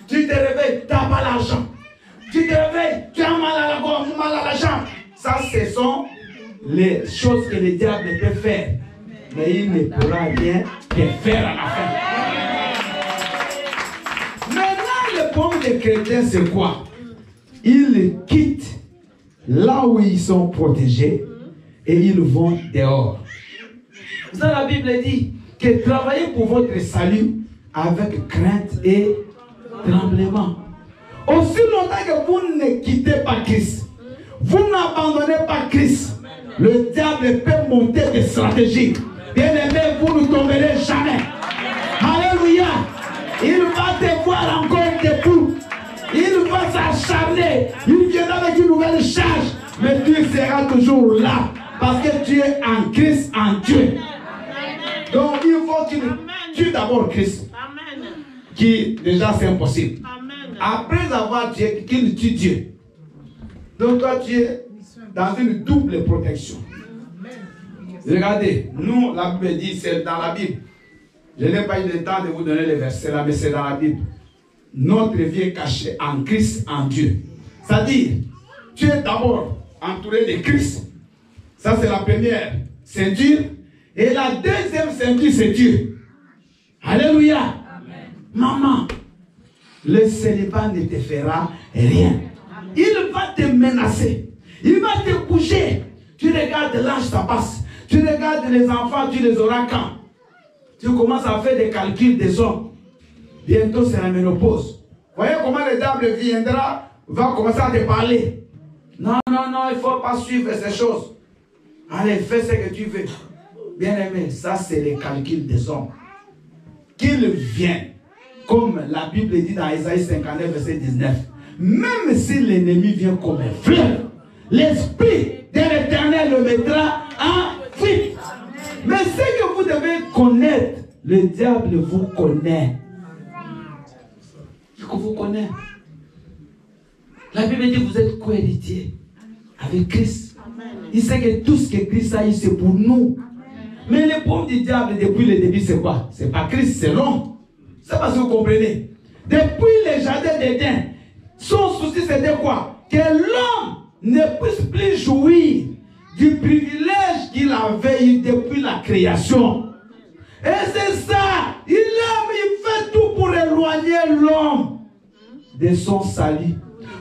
Tu te réveilles, tu n'as pas l'argent. Tu te réveilles, tu as mal à la gorge, mal à la jambe. Ça, ce sont les choses que le diable peut faire. Mais il ne pourra rien te faire à la fin. Maintenant, le problème des chrétiens, c'est quoi? Ils quittent là où ils sont protégés et ils vont dehors. Ça, la Bible dit que travaillez pour votre salut avec crainte et tremblement. Aussi longtemps que vous ne quittez pas Christ, vous n'abandonnez pas Christ, le diable peut monter des stratégies. Bien aimé, vous ne tomberez jamais. Alléluia. Il va te voir encore debout. Il va s'acharner. Il viendra avec une nouvelle charge. Mais tu seras toujours là. Parce que tu es en Christ, en Dieu. Donc il faut qu'il tue d'abord Christ. Qui déjà c'est impossible. Après avoir tué, qu'il tue Dieu. Donc toi tu es dans une double protection. Regardez, nous, la Bible dit, c'est dans la Bible. Je n'ai pas eu le temps de vous donner les versets là, mais c'est dans la Bible. Notre vie est cachée en Christ, en Dieu. C'est-à-dire, tu es d'abord entouré de Christ. Ça, c'est la première ceinture. Et la deuxième ceinture, c'est Dieu. Alléluia. Amen. Maman, le célibat ne te fera rien. Il va te menacer. Il va te bouger. Tu regardes l'âge, ça passe. Tu regardes les enfants, tu les auras quand? Tu commences à faire des calculs des hommes. Bientôt, c'est la ménopause. Voyez comment le diable viendra, va commencer à te parler. Non, non, non, il ne faut pas suivre ces choses. Allez, fais ce que tu veux. Bien aimé, ça c'est les calculs des hommes. Qu'ils viennent, comme la Bible dit dans Isaïe 59, verset 19. Même si l'ennemi vient comme un fleuve, l'esprit de l'Éternel le mettra en fuite. Mais ce que vous devez connaître, le diable vous connaît. Il vous connaît. La Bible dit que vous êtes co-héritiers avec Christ. Il sait que tout ce que Christ a eu, c'est pour nous. Mais le problème du diable depuis le début, c'est quoi? C'est pas Christ, c'est l'homme. C'est parce que vous comprenez. Depuis le jardin d'Éden, son souci c'était quoi? Que l'homme ne puisse plus jouir du privilège qu'il avait eu depuis la création. Et c'est ça. Il fait tout pour éloigner l'homme de son salut.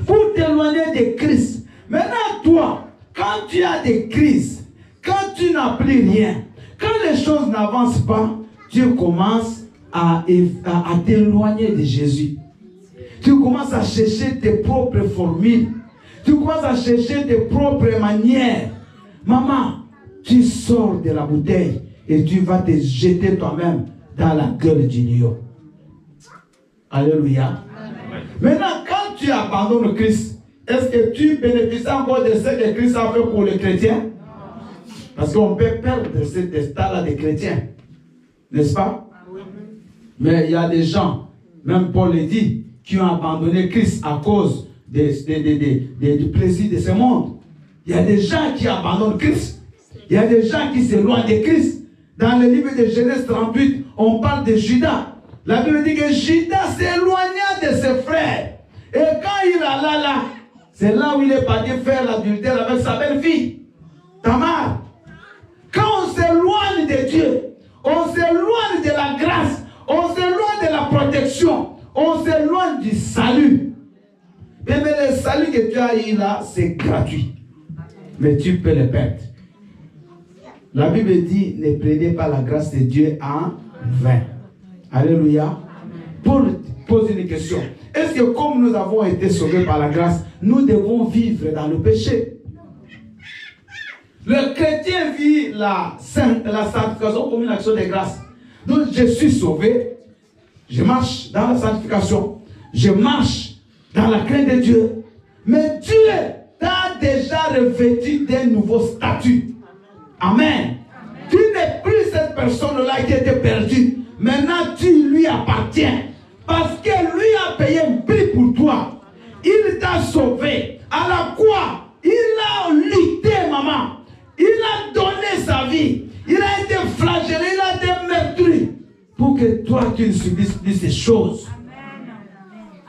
Pour t'éloigner de Christ. Maintenant, toi, quand tu as des crises, quand tu n'as plus rien, quand les choses n'avancent pas, tu commences à t'éloigner de Jésus. Tu commences à chercher tes propres formules. Tu commences à chercher tes propres manières. Maman, tu sors de la bouteille et tu vas te jeter toi-même dans la gueule du lion. Alléluia. Amen. Maintenant, quand tu abandonnes Christ, est-ce que tu bénéficies encore de ce que Christ a fait pour les chrétiens? Parce qu'on peut perdre cet état-là des chrétiens. N'est-ce pas? Mais il y a des gens, même Paul le dit, qui ont abandonné Christ à cause du plaisir de ce monde. Il y a des gens qui abandonnent Christ. Il y a des gens qui s'éloignent de Christ. Dans le livre de Genèse 38, on parle de Judas. La Bible dit que Judas s'éloigna de ses frères. Et quand il alla là, c'est là où il est parti faire l'adultère avec sa belle-fille, Tamar. Quand on s'éloigne de Dieu, on s'éloigne de la grâce, on s'éloigne de la protection, on s'éloigne du salut. Mais le salut que tu as eu là, c'est gratuit. Mais tu peux le perdre. La Bible dit, ne prenez pas la grâce de Dieu en vain. Alléluia. Pour poser une question. Est-ce que comme nous avons été sauvés par la grâce, nous devons vivre dans le péché? Le chrétien vit la sanctification comme une action de grâce. Donc je suis sauvé, je marche dans la sanctification, je marche dans la crainte de Dieu. Mais Dieu t'a déjà revêtu d'un nouveau statut. Amen. Tu n'es plus cette personne-là qui était perdue. Maintenant, tu lui appartiens. Parce que lui a payé un prix pour toi. Il t'a sauvé. À la croix, il a lutté, maman. Il a donné sa vie. Il a été flagellé, il a été meurtri. Pour que toi, tu ne subisses plus ces choses.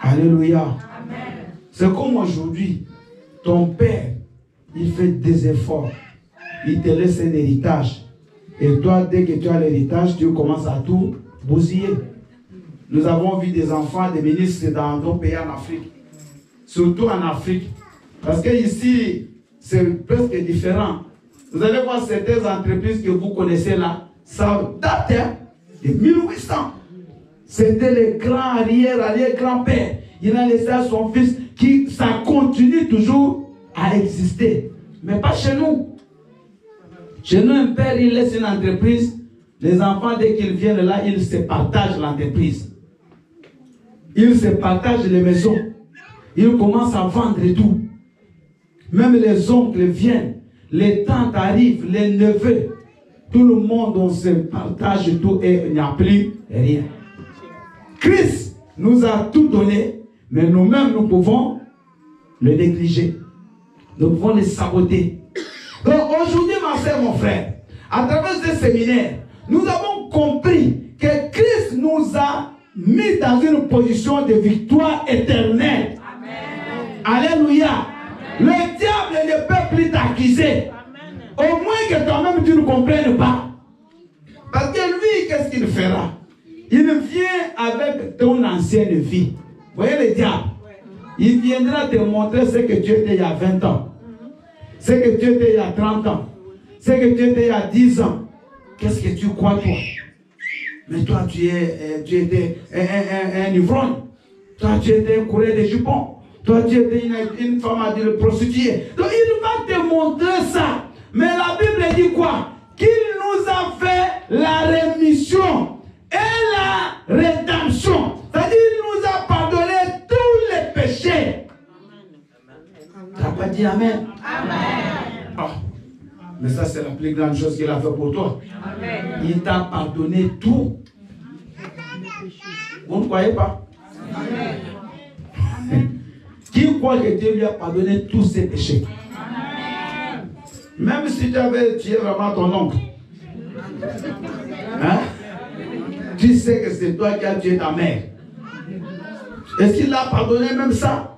Amen. Alléluia. C'est comme aujourd'hui, ton père, il fait des efforts. Il te laisse un héritage. Et toi, dès que tu as l'héritage, tu commences à tout bousiller. Nous avons vu des enfants, des ministres dans nos pays en Afrique. Surtout en Afrique. Parce que ici, c'est presque différent. Vous allez voir certaines entreprises que vous connaissez là, ça date de 1800. C'était les grands arrière-grands-pères. Il a laissé à son fils qui, ça continue toujours à exister. Mais pas chez nous. Chez nous, un père, il laisse une entreprise. Les enfants, dès qu'ils viennent là, ils se partagent l'entreprise. Ils se partagent les maisons. Ils commencent à vendre et tout. Même les oncles viennent. Les tantes arrivent, les neveux. Tout le monde, on se partage tout et il n'y a plus rien. Christ nous a tout donné, mais nous-mêmes, nous pouvons le négliger. Nous pouvons le saboter. Donc aujourd'hui, ma soeur, mon frère, à travers ce séminaire, nous avons compris que Christ nous a mis dans une position de victoire éternelle. Amen. Alléluia. Amen. Le diable ne peut plus t'accuser. Au moins que toi-même tu ne comprennes pas. Parce que lui, qu'est-ce qu'il fera? Il vient avec ton ancienne vie. Vous voyez le diable? Il viendra te montrer ce que tu étais il y a 20 ans. Ce que tu étais il y a 30 ans. Ce que tu étais il y a 10 ans. Qu'est-ce que tu crois toi? Mais toi tu étais un ivrogne. Toi tu étais un coureur de jupons. Toi tu étais une femme à dire prostituée. Donc il va te montrer ça. Mais la Bible dit quoi? Qu'il nous a fait la rémission et la rédemption. C'est-à-dire qu'il nous a pardonné tous les péchés. Tu n'as pas dit Amen? Amen. Oh. Mais ça, c'est la plus grande chose qu'il a fait pour toi. Amen. Il t'a pardonné tout. Vous ne croyez pas? Amen. Qui croit que Dieu lui a pardonné tous ses péchés? Amen. Même si tu avais tué vraiment ton oncle. Hein? Tu sais que c'est toi qui as tué ta mère. Est-ce qu'il a pardonné même ça?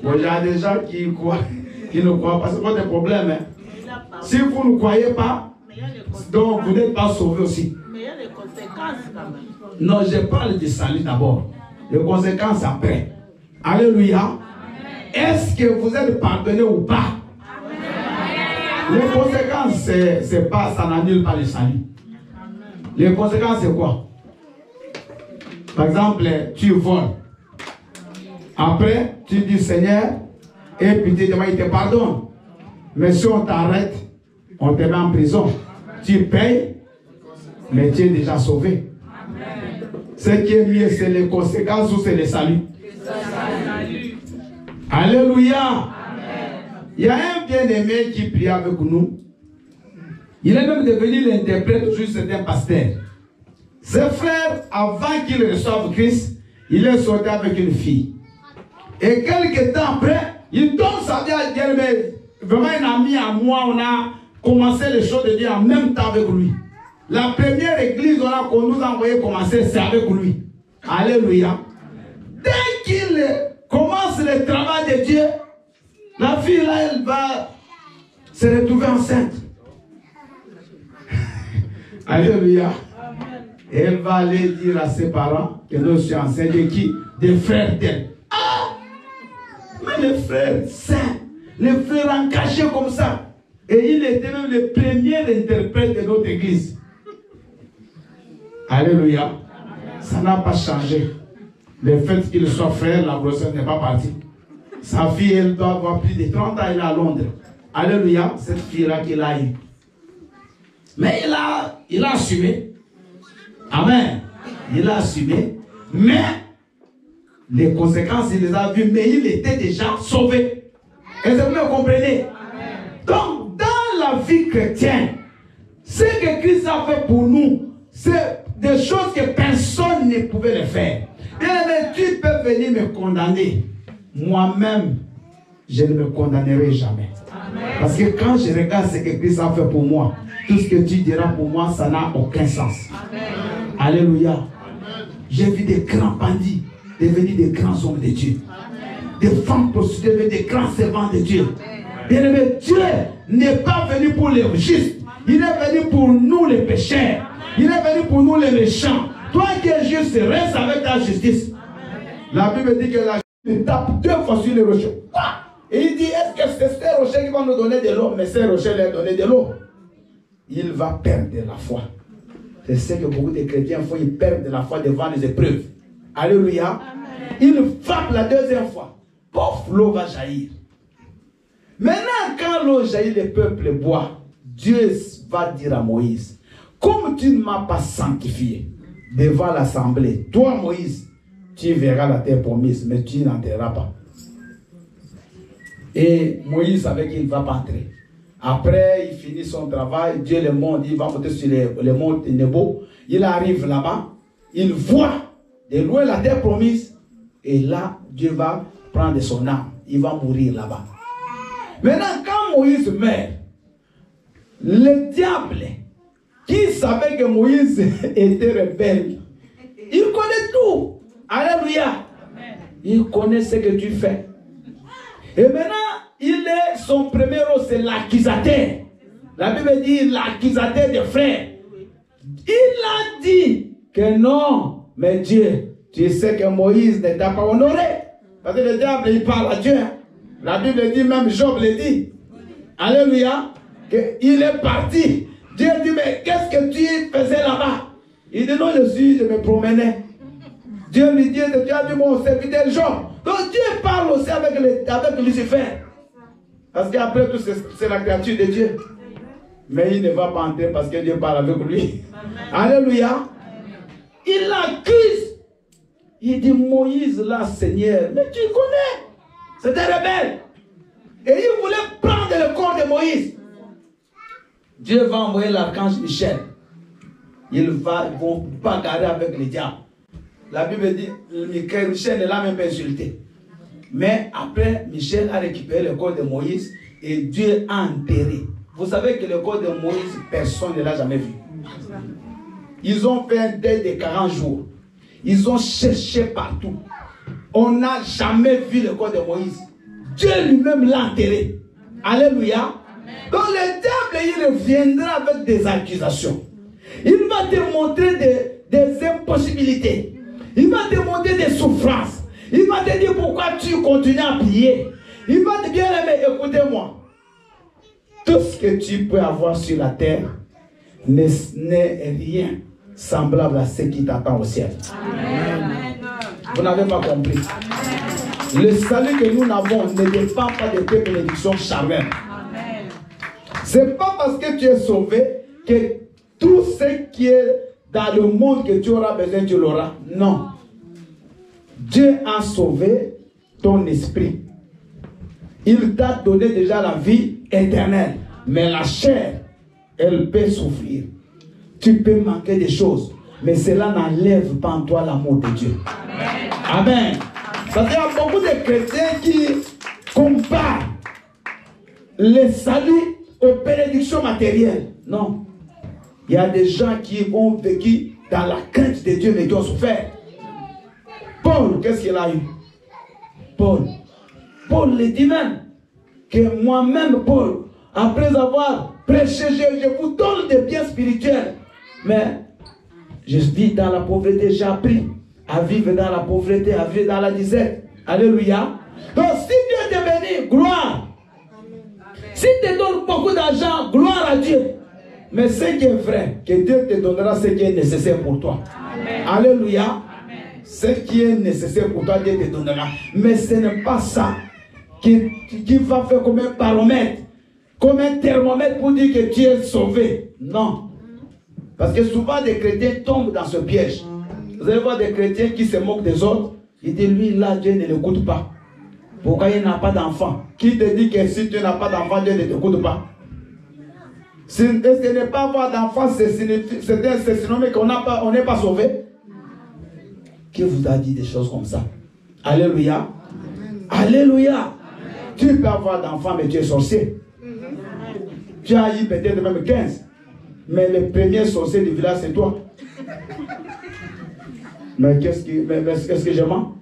Bon, il y a des gens qui croient. Qui ne croient pas, c'est pas des problèmes. Hein. Si vous ne croyez pas, donc vous n'êtes pas sauvé aussi. Mais il y a des conséquences quand même. Non, je parle du salut d'abord. Les conséquences après. Alléluia. Est-ce que vous êtes pardonné ou pas? Amen. Les conséquences, c'est pas, ça n'annule pas le salut. Les conséquences, c'est quoi? Par exemple, tu voles. Après, tu dis Seigneur, et puis tu demandes, il te pardonne. Mais si on t'arrête, on te met en prison. Tu payes, mais tu es déjà sauvé. Amen. Ce qui est mieux, c'est les conséquences ou c'est le salut? Alléluia. Amen. Il y a un bien-aimé qui prie avec nous. Il est même devenu l'interprète, juste un pasteur. Ses frères, avant qu'il reçoive Christ, il est sorti avec une fille. Et quelques temps après, il donne sa vie à Dieu, mais vraiment un ami à moi, on a commencé les choses de Dieu en même temps avec lui. La première église qu'on nous a envoyé commencer, c'est avec lui. Alléluia. Dès qu'il commence le travail de Dieu, la fille là, elle va se retrouver enceinte. Alléluia. Et elle va aller dire à ses parents que nous sommes enceintes de qui? Des frères d'elle. Ah! Mais les frères saints, les frères encachés comme ça. Et il était même le premier interprète de notre église. Alléluia. Ça n'a pas changé. Le fait qu'il soit frère, la grossesse n'est pas partie. Sa fille, elle doit avoir plus de 30 ans, elle est à Londres. Alléluia, cette fille-là qu'il a eue. Mais il a assumé. Amen. Il a assumé. Mais les conséquences, il les a vues. Mais il était déjà sauvé. Est-ce que vous comprenez? Donc, dans la vie chrétienne, ce que Christ a fait pour nous, c'est des choses que personne ne pouvait le faire. Et tu peux venir me condamner. Moi-même, je ne me condamnerai jamais. Amen. Parce que quand je regarde ce que Christ a fait pour moi, tout ce que tu diras pour moi, ça n'a aucun sens. Amen. Alléluia. J'ai vu des grands bandits devenir des grands hommes de Dieu. Amen. Des femmes prostituées devenir des grands servants de Dieu. Bien-aimé, Dieu n'est pas venu pour les justes. Il est venu pour nous les pécheurs. Il est venu pour nous les méchants. Toi qui es juste, reste avec ta justice. La Bible dit que la justice tape 2 fois sur les rochers. Et il dit, est-ce que c'est ces rochers qui vont nous donner de l'eau? Mais ces rochers leur donner de l'eau. Il va perdre la foi. C'est ce que beaucoup de chrétiens font. Ils perdent la foi devant les épreuves. Alléluia. Il frappe la deuxième fois. Pof, l'eau va jaillir. Maintenant, quand l'eau jaillit, le peuple boit. Dieu va dire à Moïse, comme tu ne m'as pas sanctifié devant l'assemblée, toi Moïse, tu verras la terre promise, mais tu n'entreras pas. Et Moïse savait qu'il ne va pas entrer. Après, il finit son travail, Dieu le monte, il va monter sur le mont Nebo. Il arrive là-bas, il voit de loin la terre promise, et là, Dieu va prendre son âme, il va mourir là-bas. Maintenant, quand Moïse meurt, le diable, qui savait que Moïse était rebelle, il connaît tout. Alléluia. Il connaît ce que tu fais. Et maintenant, son premier rôle, c'est l'accusateur. La Bible dit l'accusateur des frères. Il a dit que non, mais Dieu, tu sais que Moïse ne t'a pas honoré. Parce que le diable, il parle à Dieu. La Bible dit, même Job le dit. Alléluia. Qu'il est parti. Dieu dit, mais qu'est-ce que tu faisais là-bas? Il dit, non, je me promenais. Dieu lui dit, tu as dit mon serviteur Job. Donc Dieu parle aussi avec Lucifer. Parce qu'après tout, c'est la créature de Dieu. Mais il ne va pas entrer parce que Dieu parle avec lui. Alléluia. Il l'accuse. Il dit, Moïse là, Seigneur, mais tu connais. C'était rebelle. Et il voulait prendre le corps de Moïse. Dieu va envoyer l'archange Michel. Ils vont bagarrer avec le diable. La Bible dit que Michel ne l'a même pas insulté. Mais après, Michel a récupéré le corps de Moïse et Dieu a enterré. Vous savez que le corps de Moïse, personne ne l'a jamais vu. Ils ont fait un deuil de 40 jours. Ils ont cherché partout. On n'a jamais vu le corps de Moïse. Dieu lui-même l'a enterré. Alléluia. Donc le diable, il viendra avec des accusations. Il va te montrer des impossibilités. Il va te montrer des souffrances. Il va te dire pourquoi tu continues à prier. Il va te dire, mais écoutez-moi. Tout ce que tu peux avoir sur la terre n'est rien semblable à ce qui t'attend au ciel. Amen. Vous n'avez pas compris. Amen. Le salut que nous n'avons ne dépend pas de tes bénédictions charnelles. Ce n'est pas parce que tu es sauvé que tout ce qui est dans le monde que tu auras besoin, tu l'auras. Non. Dieu a sauvé ton esprit. Il t'a donné déjà la vie éternelle. Mais la chair, elle peut souffrir. Tu peux manquer des choses. Mais cela n'enlève pas en toi l'amour de Dieu. Amen. Amen. Parce qu'il y a beaucoup de chrétiens qui comparent le salut aux bénédictions matérielles. Non. Il y a des gens qui ont vécu dans la crainte de Dieu, mais qui ont souffert. Paul, qu'est-ce qu'il a eu? Paul le dit même, que moi-même, Paul, après avoir prêché, je vous donne des biens spirituels. Mais je vis dans la pauvreté, j'ai appris à vivre dans la pauvreté, à vivre dans la disette. Alléluia. Donc si Dieu te bénit, gloire. Si tu te donnes beaucoup d'argent, gloire à Dieu. Mais ce qui est vrai, que Dieu te donnera ce qui est nécessaire pour toi. Amen. Alléluia. Amen. Ce qui est nécessaire pour toi, Dieu te donnera. Mais ce n'est pas ça qui va faire comme un baromètre, comme un thermomètre pour dire que tu es sauvé. Non. Parce que souvent des chrétiens tombent dans ce piège. Vous allez voir des chrétiens qui se moquent des autres. Ils disent, lui là, Dieu ne l'écoute pas. Pourquoi il n'a pas d'enfant? Qui te dit que si tu n'as pas d'enfant, Dieu ne t'écoute pas? Est-ce que ne pas avoir d'enfant, c'est synonyme qu'on n'est pas sauvé? Qui vous a dit des choses comme ça? Alléluia. Alléluia. Amen. Tu peux avoir d'enfants, mais tu es sorcier. Tu as eu peut-être même 15. Mais le premier sorcier du village, c'est toi. Mais est-ce que je mens?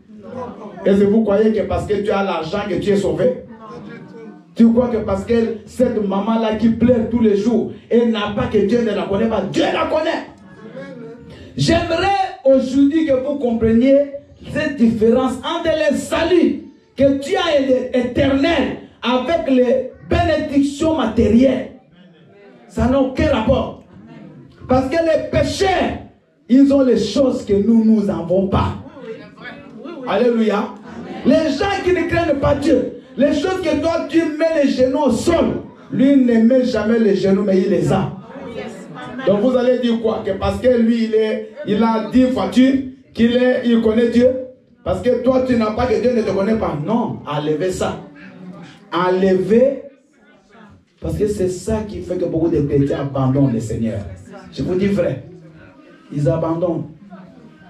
Est-ce que vous croyez que parce que tu as l'argent que tu es sauvé? Tu crois que parce que cette maman-là qui pleure tous les jours, elle n'a pas que Dieu ne la connaît pas. Dieu la connaît. J'aimerais aujourd'hui que vous compreniez cette différence entre les saluts que tu as éternel avec les bénédictions matérielles. Ça n'a aucun rapport. Parce que les pécheurs, ils ont les choses que nous n'avons pas. Alléluia. Les gens qui ne craignent pas Dieu, les choses que toi tu mets les genoux au sol, lui ne met jamais les genoux, mais il les a. Donc vous allez dire quoi? Que parce que lui il a 10 voitures, il connaît Dieu. Parce que toi tu n'as pas, que Dieu ne te connaît pas. Non, enlevez ça. Enlevez. Parce que c'est ça qui fait que beaucoup de chrétiens abandonnent le Seigneur. Je vous dis vrai. Ils abandonnent.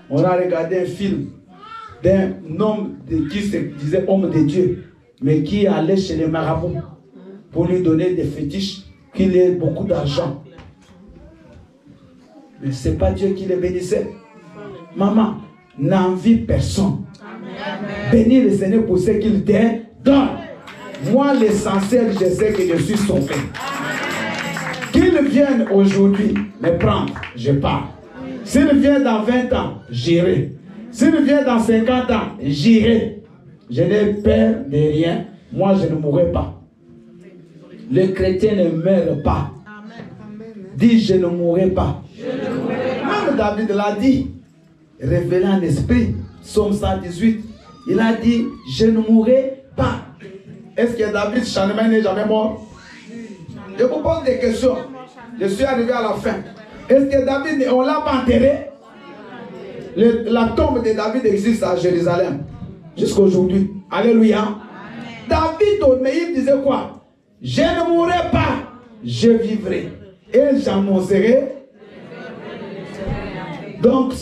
On a regardé un film d'un homme qui se disait homme de Dieu, mais qui allait chez les marabouts pour lui donner des fétiches, qu'il ait beaucoup d'argent. Mais ce n'est pas Dieu qui les bénissait. Maman, n'envie personne. Bénis le Seigneur pour ce qu'il te donne. Moi, l'essentiel, je sais que je suis sauvé. Qu'il vienne aujourd'hui me prendre, je pars. S'il vient dans 20 ans, j'irai. S'il vient dans 50 ans, j'irai. Je n'ai peur de rien. Moi, je ne mourrai pas. Les chrétiens ne meurent pas. Dis, je ne mourrai pas. Même David l'a dit. Révélé en esprit. Psaume 118. Il a dit, je ne mourrai pas. Est-ce que David Chanemain n'est jamais mort? Je vous pose des questions. Je suis arrivé à la fin. Est-ce que David, on ne l'a pas enterré? La tombe de David existe à Jérusalem jusqu'à aujourd'hui. Alléluia. David, mais il disait quoi? Je ne mourrai pas, je vivrai et j'annoncerai. Donc,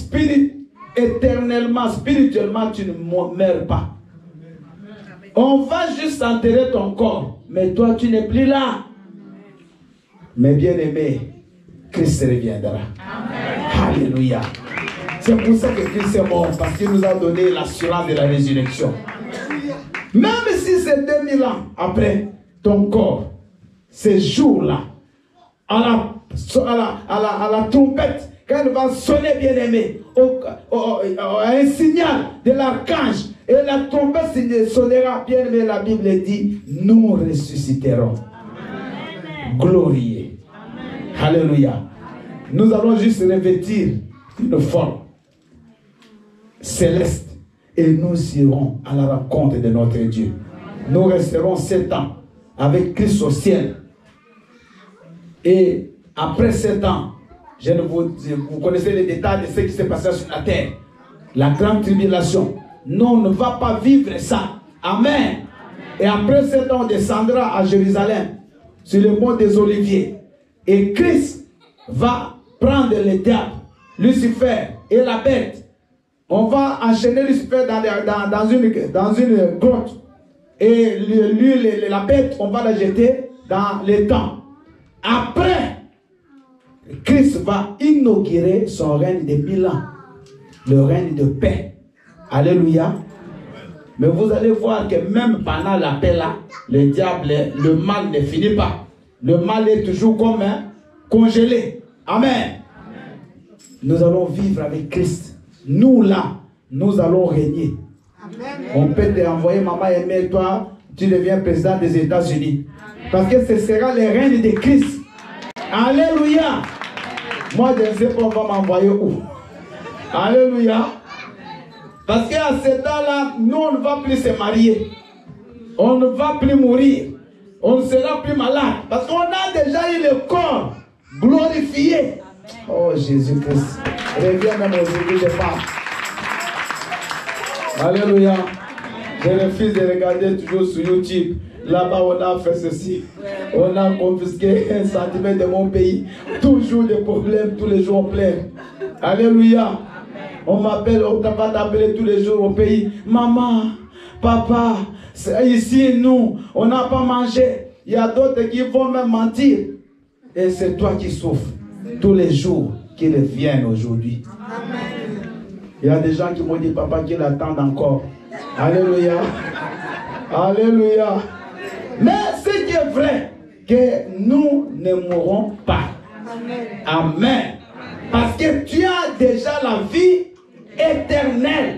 éternellement, spirituellement, tu ne meurs pas. On va juste enterrer ton corps, mais toi, tu n'es plus là. Mais bien aimé, Christ reviendra. Amen. Alléluia. C'est pour ça que Christ est mort, parce qu'il nous a donné l'assurance de la résurrection. Même si c'est 2000 ans après ton corps, ces jours-là, à la trompette, quand elle va sonner, bien aimé, un signal de l'archange, et la trompette sonnera, bien aimé, la Bible dit, nous ressusciterons. Glorieux. Alléluia. Nous allons juste revêtir une forme céleste et nous irons à la rencontre de notre Dieu. Nous resterons 7 ans avec Christ au ciel. Et après 7 ans, vous connaissez les détails de ce qui s'est passé sur la terre. La grande tribulation. Non, on ne va pas vivre ça. Amen. Et après 7 ans, on descendra à Jérusalem, sur le mont des Oliviers. Et Christ va prendre le diable, Lucifer et la bête. On va enchaîner Lucifer dans une grotte. Et la bête, on va la jeter dans les temps. Après, Christ va inaugurer son règne de 1000 ans. Le règne de paix. Alléluia. Mais vous allez voir que même pendant la paix là, le diable, le mal ne finit pas. Le mal est toujours comme congelé. Amen. Nous allons vivre avec Christ. Nous là, nous allons régner. Amen. On peut te envoyer, maman aimée, toi, tu deviens président des États-Unis. Parce que ce sera le règne de Christ. Alléluia. Moi, je ne sais pas, on va m'envoyer où. Alléluia. Parce qu'à ce temps-là, nous, on ne va plus se marier. On ne va plus mourir. On ne sera plus malade. Parce qu'on a déjà eu le corps glorifié. Oh, Jésus-Christ. Reviens même aujourd'hui, je parle. Alléluia. Je refuse de regarder toujours sur YouTube. Là-bas, on a fait ceci. On a confisqué 1 centimètre de mon pays. Toujours des problèmes, tous les jours on pleure. Alléluia. On m'appelle, on va t'appeler tous les jours au pays. Maman, papa, ici, nous, on n'a pas mangé. Il y a d'autres qui vont même mentir. Et c'est toi qui souffres tous les jours qu'ils viennent aujourd'hui. Il y a des gens qui m'ont dit, papa, qu'ils attendent encore. Alléluia. Alléluia. Mais ce qui est vrai, que nous ne mourrons pas. Amen. Parce que tu as déjà la vie éternelle.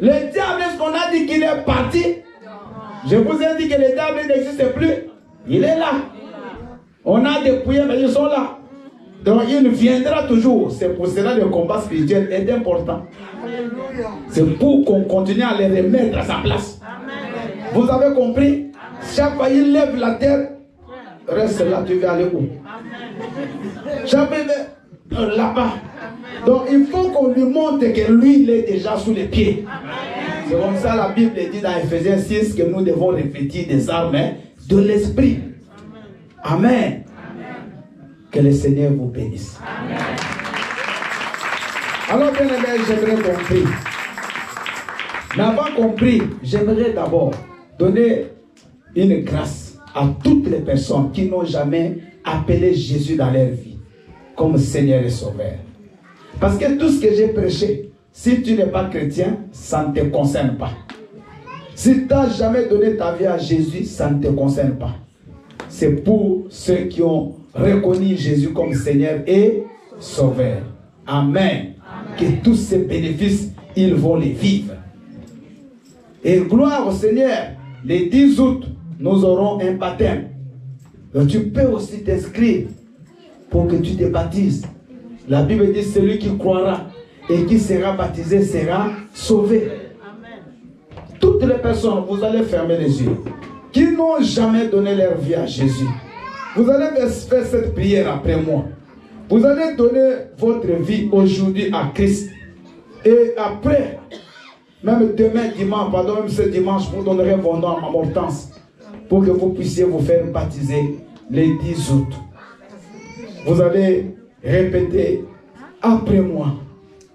Le diable, est-ce qu'on a dit qu'il est parti? Je vous ai dit que le diable n'existe plus. Il est là. On a dépouillé, mais ils sont là. Donc il viendra toujours. C'est pour cela que le combat spirituel est important. C'est pour qu'on continue à les remettre à sa place. Vous avez compris? Chaque fois qu'il lève la terre, reste là, tu vas aller où? Chaque fois là-bas. Donc il faut qu'on lui montre que lui, il est déjà sous les pieds. C'est comme ça la Bible dit dans Ephésiens 6 que nous devons revêtir des armes de l'esprit. Amen. Que le Seigneur vous bénisse. Amen. Alors, bien aimé, j'aimerais compris. Mais avant compris, j'aimerais d'abord donner une grâce à toutes les personnes qui n'ont jamais appelé Jésus dans leur vie comme Seigneur et Sauveur. Parce que tout ce que j'ai prêché, si tu n'es pas chrétien, ça ne te concerne pas. Si tu n'as jamais donné ta vie à Jésus, ça ne te concerne pas. C'est pour ceux qui ont reconnu Jésus comme Seigneur et Sauveur. Amen. Que tous ces bénéfices, ils vont les vivre. Et gloire au Seigneur, le 10 août, nous aurons un baptême. Donc tu peux aussi t'inscrire pour que tu te baptises. La Bible dit celui qui croira et qui sera baptisé sera sauvé. Toutes les personnes, vous allez fermer les yeux, qui n'ont jamais donné leur vie à Jésus. Vous allez faire cette prière après moi. Vous allez donner votre vie aujourd'hui à Christ. Et après, même demain dimanche, pardon, même ce dimanche, vous donnerez vos noms à Hortense pour que vous puissiez vous faire baptiser les 10 août. Vous allez répéter après moi.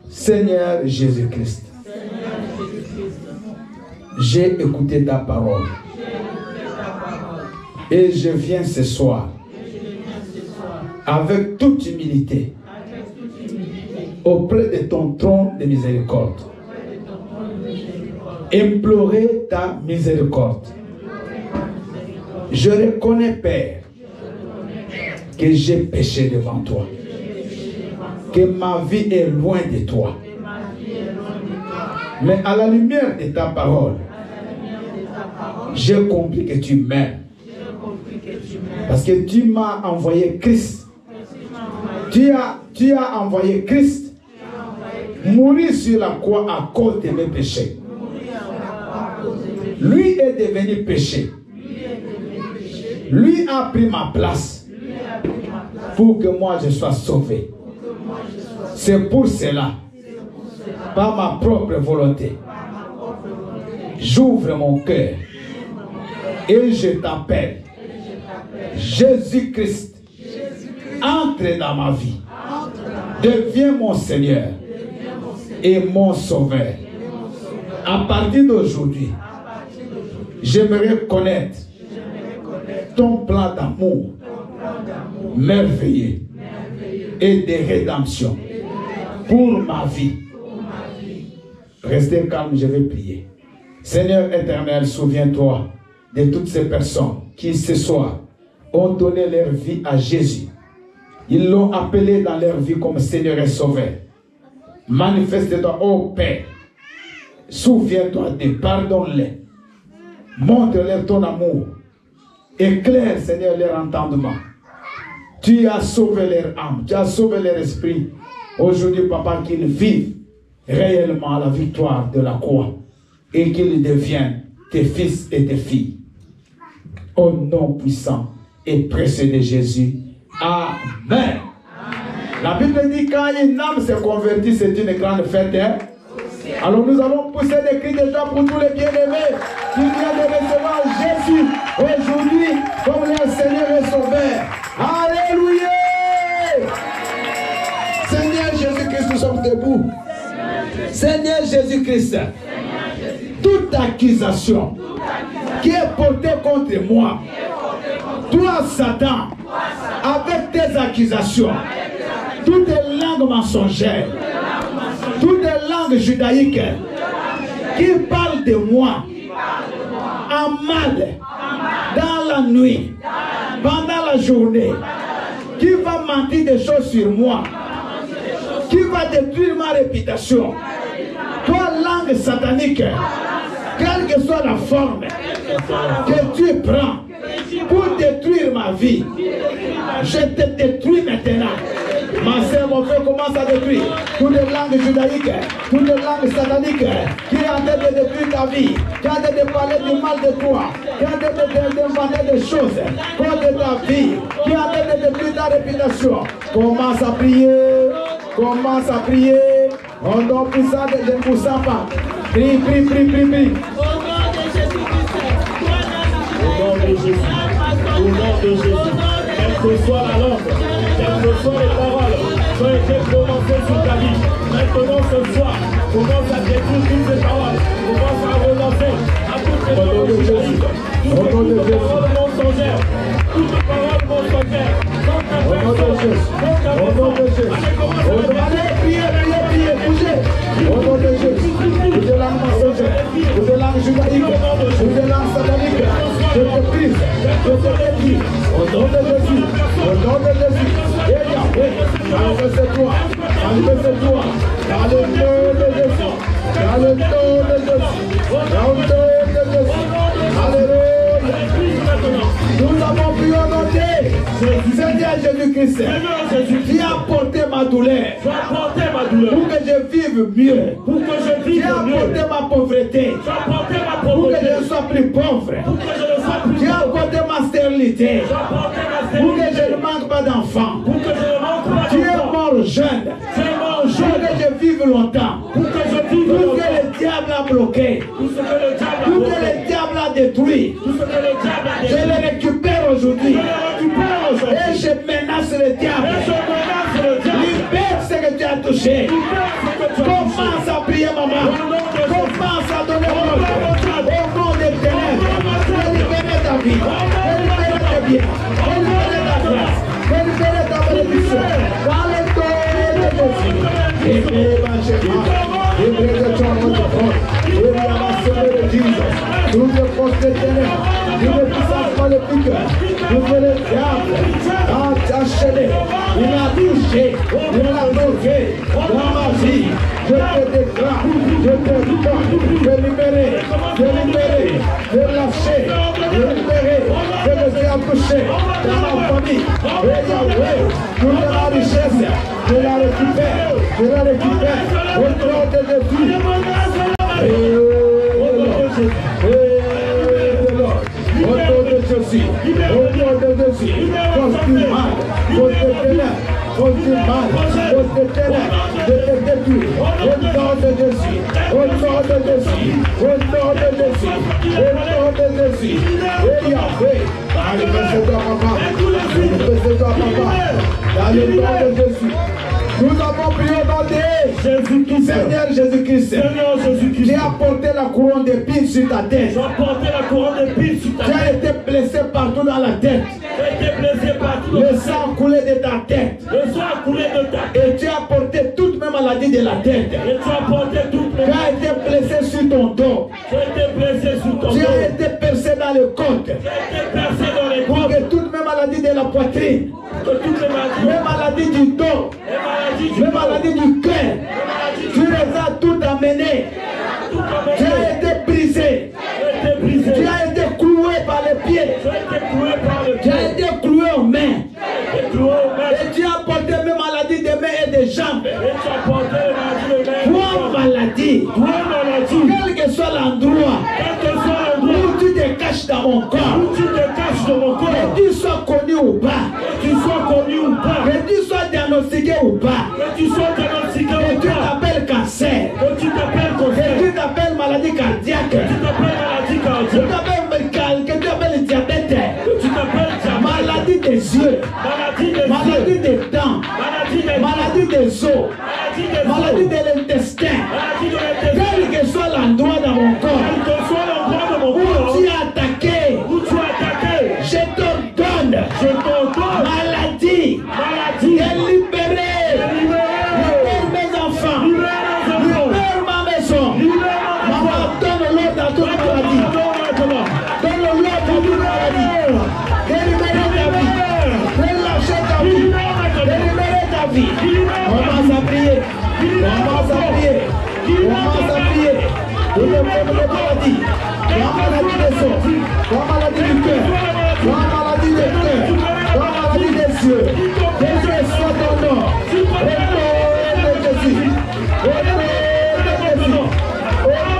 Seigneur Jésus-Christ, j'ai écouté ta parole. Et je viens ce soir avec toute humilité auprès de ton trône de miséricorde. Implorer ta miséricorde. Je reconnais, Père, que j'ai péché devant toi, que ma vie est loin de toi. Mais à la lumière de ta parole, j'ai compris que tu m'aimes. Parce que tu m'as envoyé Christ. Tu as envoyé Christ mourir sur la croix à cause de mes péchés. Lui est devenu péché. Lui a pris ma place pour que moi je sois sauvé. C'est pour cela, par ma propre volonté, j'ouvre mon cœur et je t'appelle. Jésus-Christ, entre dans ma vie. Deviens mon Seigneur et mon Sauveur. À partir d'aujourd'hui, j'aimerais connaître ton plan d'amour merveilleux et de rédemption pour ma vie. Restez calme, je vais prier. Seigneur éternel, souviens-toi de toutes ces personnes qui ce soir ont donné leur vie à Jésus. Ils l'ont appelé dans leur vie comme Seigneur et Sauveur. Manifeste-toi, ô Père. Souviens-toi de pardonne-les. Montre-leur ton amour. Éclaire, Seigneur, leur entendement. Tu as sauvé leur âme, tu as sauvé leur esprit. Aujourd'hui, Papa, qu'ils vivent réellement la victoire de la croix et qu'ils deviennent tes fils et tes filles. Au nom puissant et précieux de Jésus. Amen. La Bible dit quand une âme se convertit, c'est une grande fête. Hein? Alors nous allons pousser des cris de joie pour tous les bien-aimés qui viennent de recevoir Jésus aujourd'hui comme leur Seigneur et Sauveur. Alléluia! Seigneur Jésus-Christ, nous sommes debout. Seigneur Jésus-Christ, toute accusation qui est portée contre moi, toi Satan, avec tes accusations, toutes les langues mensongères, toutes les langues judaïques qui parlent de moi en mal, dans la nuit, pendant la journée, qui va mentir des choses sur moi, qui va détruire ma réputation. Toi, langue satanique, quelle que soit la forme que tu prends pour détruire ma vie, je te détruis maintenant. Ma soeur, mon frère commence à détruire toutes les langues judaïques, toutes les langues sataniques qui est en train de détruire ta vie, qui est en train de parler du mal de toi, qui est en train d'inventer des choses contre ta vie, qui est en train de détruire ta réputation. Commence à prier, commence à prier. Au nom puissant de Dieu, pour ça pas. Prie, prie, prie, prie, prie. Au nom de Jésus, au nom de Jésus, quelle que soit la langue, quelles que soient les paroles qui ont été prononcées sur ta vie, maintenant ce soir, commence à détruire toutes ces paroles, commence à renoncer à toutes les paroles judaïques, toutes les paroles mensongères, toutes les paroles mensongères, au nom de Jésus, allez, priez, priez, priez, bougez. Au nom de Jésus, toutes les langues mensongères, toutes les langues judaïques, toutes les langues sataniques, je te prie, je te détruis. Au nom de Jésus, au nom de Jésus, et Yahweh, manifeste-toi, manifeste-toi, dans le nom de Jésus, dans le nom de Jésus, dans le nom de Jésus. Alléluia. Nous avons pu honorer Seigneur Jésus-Christ, qui a porté ma douleur, pour que je vive mieux, qui a porté ma pauvreté, pour que je ne sois plus pauvre, qui a porté ma stérilité, pour que je ne manque pas d'enfants, qui est mort jeune, pour que je vive longtemps, pour que le diable a bloqué, tout que le diable a détruit, je le récupère aujourd'hui. Et je menace le diable. Libère ce que tu as touché. Commence à prier, maman. Commence à donner l'ordre. Au nom des ténèbres, libérer ta vie, libérer tes biens, libérer ta grâce, libérer ta bénédiction. Dans le nom de Jésus. Libérez ma chérie. Libérez le temps de votre corps. Libérez la sœur de Jésus. Toutes les forces des ténèbres, toutes les puissances maléfiques, tout le diable a enchaîné, il a touché, il a bloqué dans ma vie. Je te déclare, je te libère, de lâcher, de libérer, de me faire toucher dans ma famille. Et Yahweh, toute la richesse, je la récupère, au nom de Jésus. Au nom de Jésus, au nom de Jésus, cause du mal, cause de ténèbres, cause du mal, cause de ténèbres, je te détruis, au nom de Jésus, au nom de Jésus, au nom de Jésus, au nom de Jésus, et Yahweh, manifeste-toi papa, manifeste-toi papa, dans le nom de Jésus, nous avons prié dans des Jésus-Christ. Seigneur Jésus-Christ, Seigneur Jésus-Christ. tu as porté la couronne d'épines sur ta tête. Tu as porté la couronne d'épines sur ta Tu as tête. été blessé partout dans la tête. Tu as été blessé partout dans Le ta tête. sang coulé de ta tête. Le sang a coulé de ta tête. Et tu as porté toute mes maladies de la tête. Et tu as porté toutes Tu les as été blessé sur ton dos. Tu as été blessé sous ton Tu dos. as été percé dans le côte. Tu as été percé dans les Pour côtes. que toutes mes maladies de la poitrine, Que toutes les maladies, mes maladies du dos, les maladies du mes maladies du cœur, tu les as toutes amenées. Tu as été brisé. Tu as été brisé. Tu as été cloué par les pieds. Tu as été cloué par le Tu as pied. été cloué aux mains. Tu as été cloué au mains. Et tu as porté mes maladies des mains et des jambes. Et tu as porté les maladies de mains. Trois maladies. Trois maladies. Quel que soit l'endroit Quel que soit l'endroit où tu te caches dans mon corps, où tu te caches de mon corps, que tu sois connu ou pas, que tu sois connu ou pas, que tu sois diagnostiqué ou pas, que tu sois diagnostiqué que ou tu pas, t'appelles cancer, que tu t'appelles que cancer, tu t'appelles maladie cardiaque, que tu t'appelles maladie cardiaque, que tu t'appelles diabète, que tu t'appelles diabète, maladie des yeux, maladie des maladie yeux, des dents, maladie des maladie des os, maladie de l'intestin, maladie de l'intestin, quel que soit l'endroit dans mon corps quel que soit l'endroit de mon où corps, tu as attaqué, où tu as attaqué, je t'ordonne, je t'ordonne, maladie, maladie, de libérer, libère mes enfants, libère ma maison, maman, donne l'ordre à toute maladie, donne l'ordre à toute maladie, de libérer ta vie, de lâcher ta vie, de libérer ta vie. On va s'appuyer, on va s'appuyer, on va s'appuyer. Toutes les maladies, la maladie des os, la maladie du cœur, la maladie des cœurs, la maladie des yeux, quel que soit ton nom, au nom de Jésus, au nom de Jésus, au nom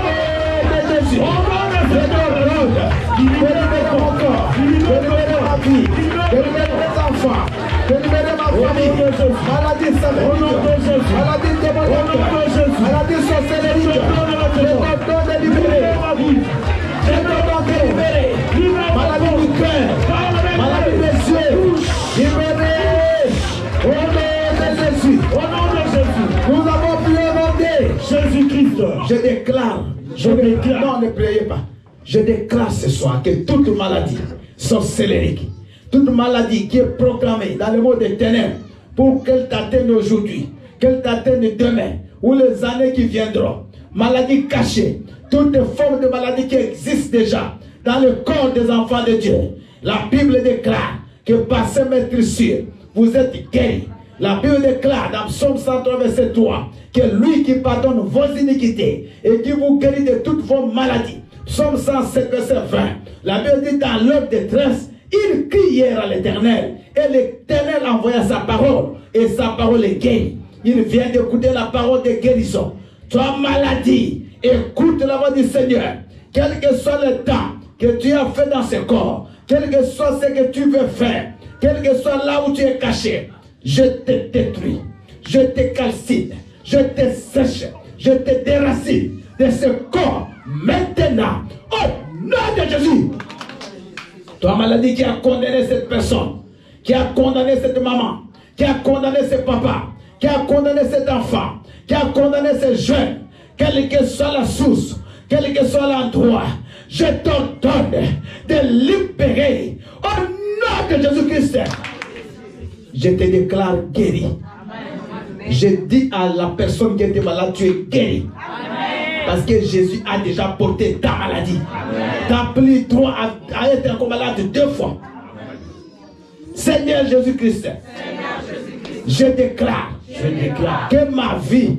de Jésus, je t'ordonne de libérer mon corps, de libérer ma vie, de libérer mes enfants, de libérer ma famille, maladie salénique, maladie démoniaque, maladie sorcellerie, je t'ordonne de libérer ma vie, je t'ordonne de libérer maladie du cœur, maladie des yeux, libérée au nom de Jésus. au nom de Jésus, Nous avons pu inventer. Jésus-Christ, Je déclare, non, ne priez pas. Je déclare ce soir que toute maladie sorcellerique, toute maladie qui est proclamée dans le monde des ténèbres, pour qu'elle t'atteigne aujourd'hui, qu'elle t'atteigne demain, ou les années qui viendront, maladie cachée, toutes les formes de maladies qui existent déjà dans le corps des enfants de Dieu. La Bible déclare que par ces maîtrisures, vous êtes guéris. La Bible déclare dans Psaume 103, verset 3, que lui qui pardonne vos iniquités et qui vous guérit de toutes vos maladies. Psaume 107, verset 20. La Bible dit dans leur détresse, ils crièrent à l'Éternel et l'Éternel envoya sa parole et sa parole est guérie. Il vient d'écouter la parole de guérison. Toi, maladie, écoute la voix du Seigneur. Quel que soit le temps que tu as fait dans ce corps, quel que soit ce que tu veux faire, quel que soit là où tu es caché, je te détruis, je te calcine, je te sèche, je te déracine de ce corps maintenant, au nom de Jésus. Toi, maladie qui a condamné cette personne, qui a condamné cette maman, qui a condamné ce papa, qui a condamné cet enfant, qui a condamné ce jeune, quelle que soit la source, quel que soit l'endroit, je t'ordonne de libérer au nom de Jésus-Christ. Je te déclare guéri. Je dis à la personne qui était malade, tu es guéri. Parce que Jésus a déjà porté ta maladie. T'applies-toi à être encore malade 2 fois. Seigneur Jésus-Christ, je déclare que ma vie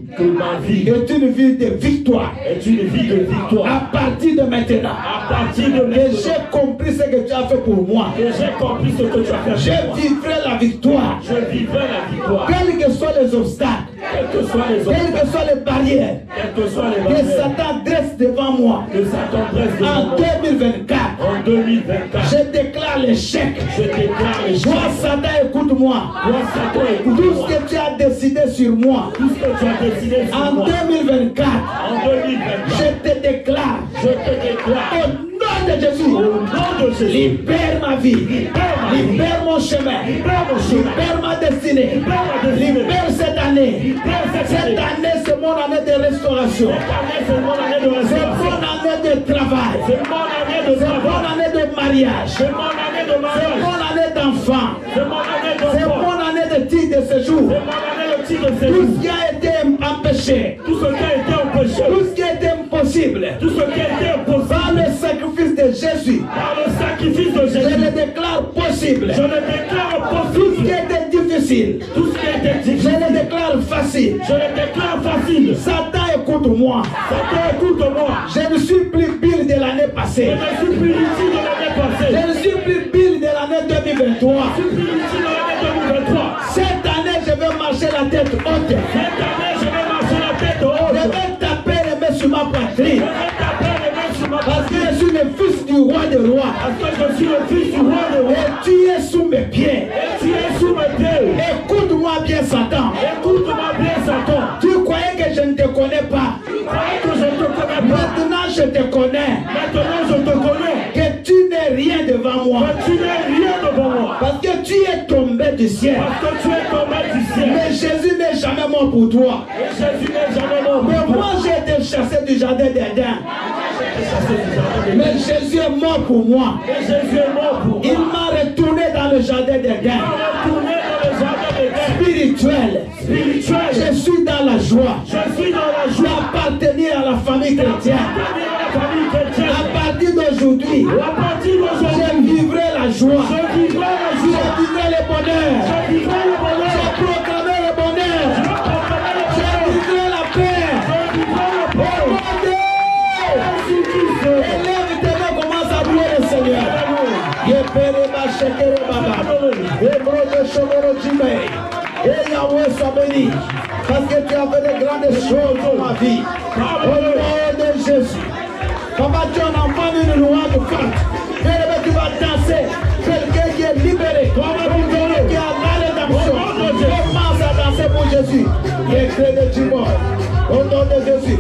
est une vie de victoire. À partir de maintenant, que j'ai compris ce que tu as fait pour moi. Je vivrai la victoire. Quels que soient les obstacles, quelles que soient les barrières que Satan dresse devant moi en 2024, je déclare l'échec. Toi, Satan, écoute-moi. Tout ce que tu as décidé sur moi en 2024, je te déclare au nom de Jésus, libère ma vie, libère mon chemin, libère ma destinée, libère cette année. Cette année, c'est restauration. C'est une bonne année de C'est une restauration. bonne année de travail. C'est une bonne année de C'est une bonne travail. année de mariage. C'est une bonne année de C'est une mariage. bonne année d'enfant. C'est une bonne année C'est une d'enfant. bonne année de titre de séjour. C'est une bonne année de titre de Tout séjour. ce qui a été empêché, Tout ce qui a été empêché, tout ce qui a été impossible, tout ce qui a été impossible par le sacrifice de Jésus, par le sacrifice de je Jésus, le déclare possible. je le déclare Tout ce qui possible. était difficile, Tout ce qui a été je difficile, le déclare facile. je le déclare facile. Satan, écoute-moi. Satan, écoute-moi. Je ne suis plus Bill de l'année Je passée. ne suis plus utile de l'année passée. Je ne suis plus Bill de l'année 2023. Je suis plus utile de l'année 2023. Cette année, je vais marcher la tête haute. Cette année, je vais marcher la tête Je haute. vais taper les mains sur ma poitrine. Je vais taper les mains sur ma Parce que poitrine. je suis le fils du roi des rois. Parce que je suis le fils du roi de roi. Et tu es sous mes pieds. Et tu es sous mes pieds. Écoute-moi bien, Satan. Écoute-moi bien, Satan. Tu croyais que je ne te connais pas. Tu croyais que je ne te connais pas. Maintenant, je te connais. Maintenant, je te connais. Que tu n'es rien devant moi. Mais tu n'es rien devant moi. Parce que tu es tombé du ciel. Parce que tu es tombé du ciel. Mais Jésus n'est jamais mort pour toi. Et Jésus n'est jamais mort. Mais moi, j'ai été chassé du jardin d'Éden. Mais Jésus est mort pour moi. Et Jésus est mort pour moi. Il m'a retourné dans le jardin d'Éden. Il m'a retourné dans le jardin d'Éden. Spirituel. Spirituel. Je suis dans la joie. Je suis dans la joie. D'appartenir à la famille chrétienne. D'appartenir à la famille chrétienne. À partir d'aujourd'hui, À partir d'aujourd'hui, je vivrai la joie. je vivrai la Je joie. vivrai le bonheur. Je vivrai le bonheur. Je proclamerai le bonheur. Je proclamerai le Je bonheur. vivrai la paix. Je vivrai le Oh bonheur. mon Dieu! Jésus-Christ. Élève tes mains, commence à louer le Seigneur. Yepereba shekere baba. Ebro de shomoro jime. Et Yahweh soit béni. Parce que tu as fait de grandes choses dans ma vie. Au nom de Jésus. Papa, tu es un enfant d'une louange forte. Bien-aimé, tu vas danser. Quelqu'un qui est libéré. Quelqu'un qui a la rédemption. Commence à danser pour Jésus. Il est créé de Timor. Au nom de Jésus.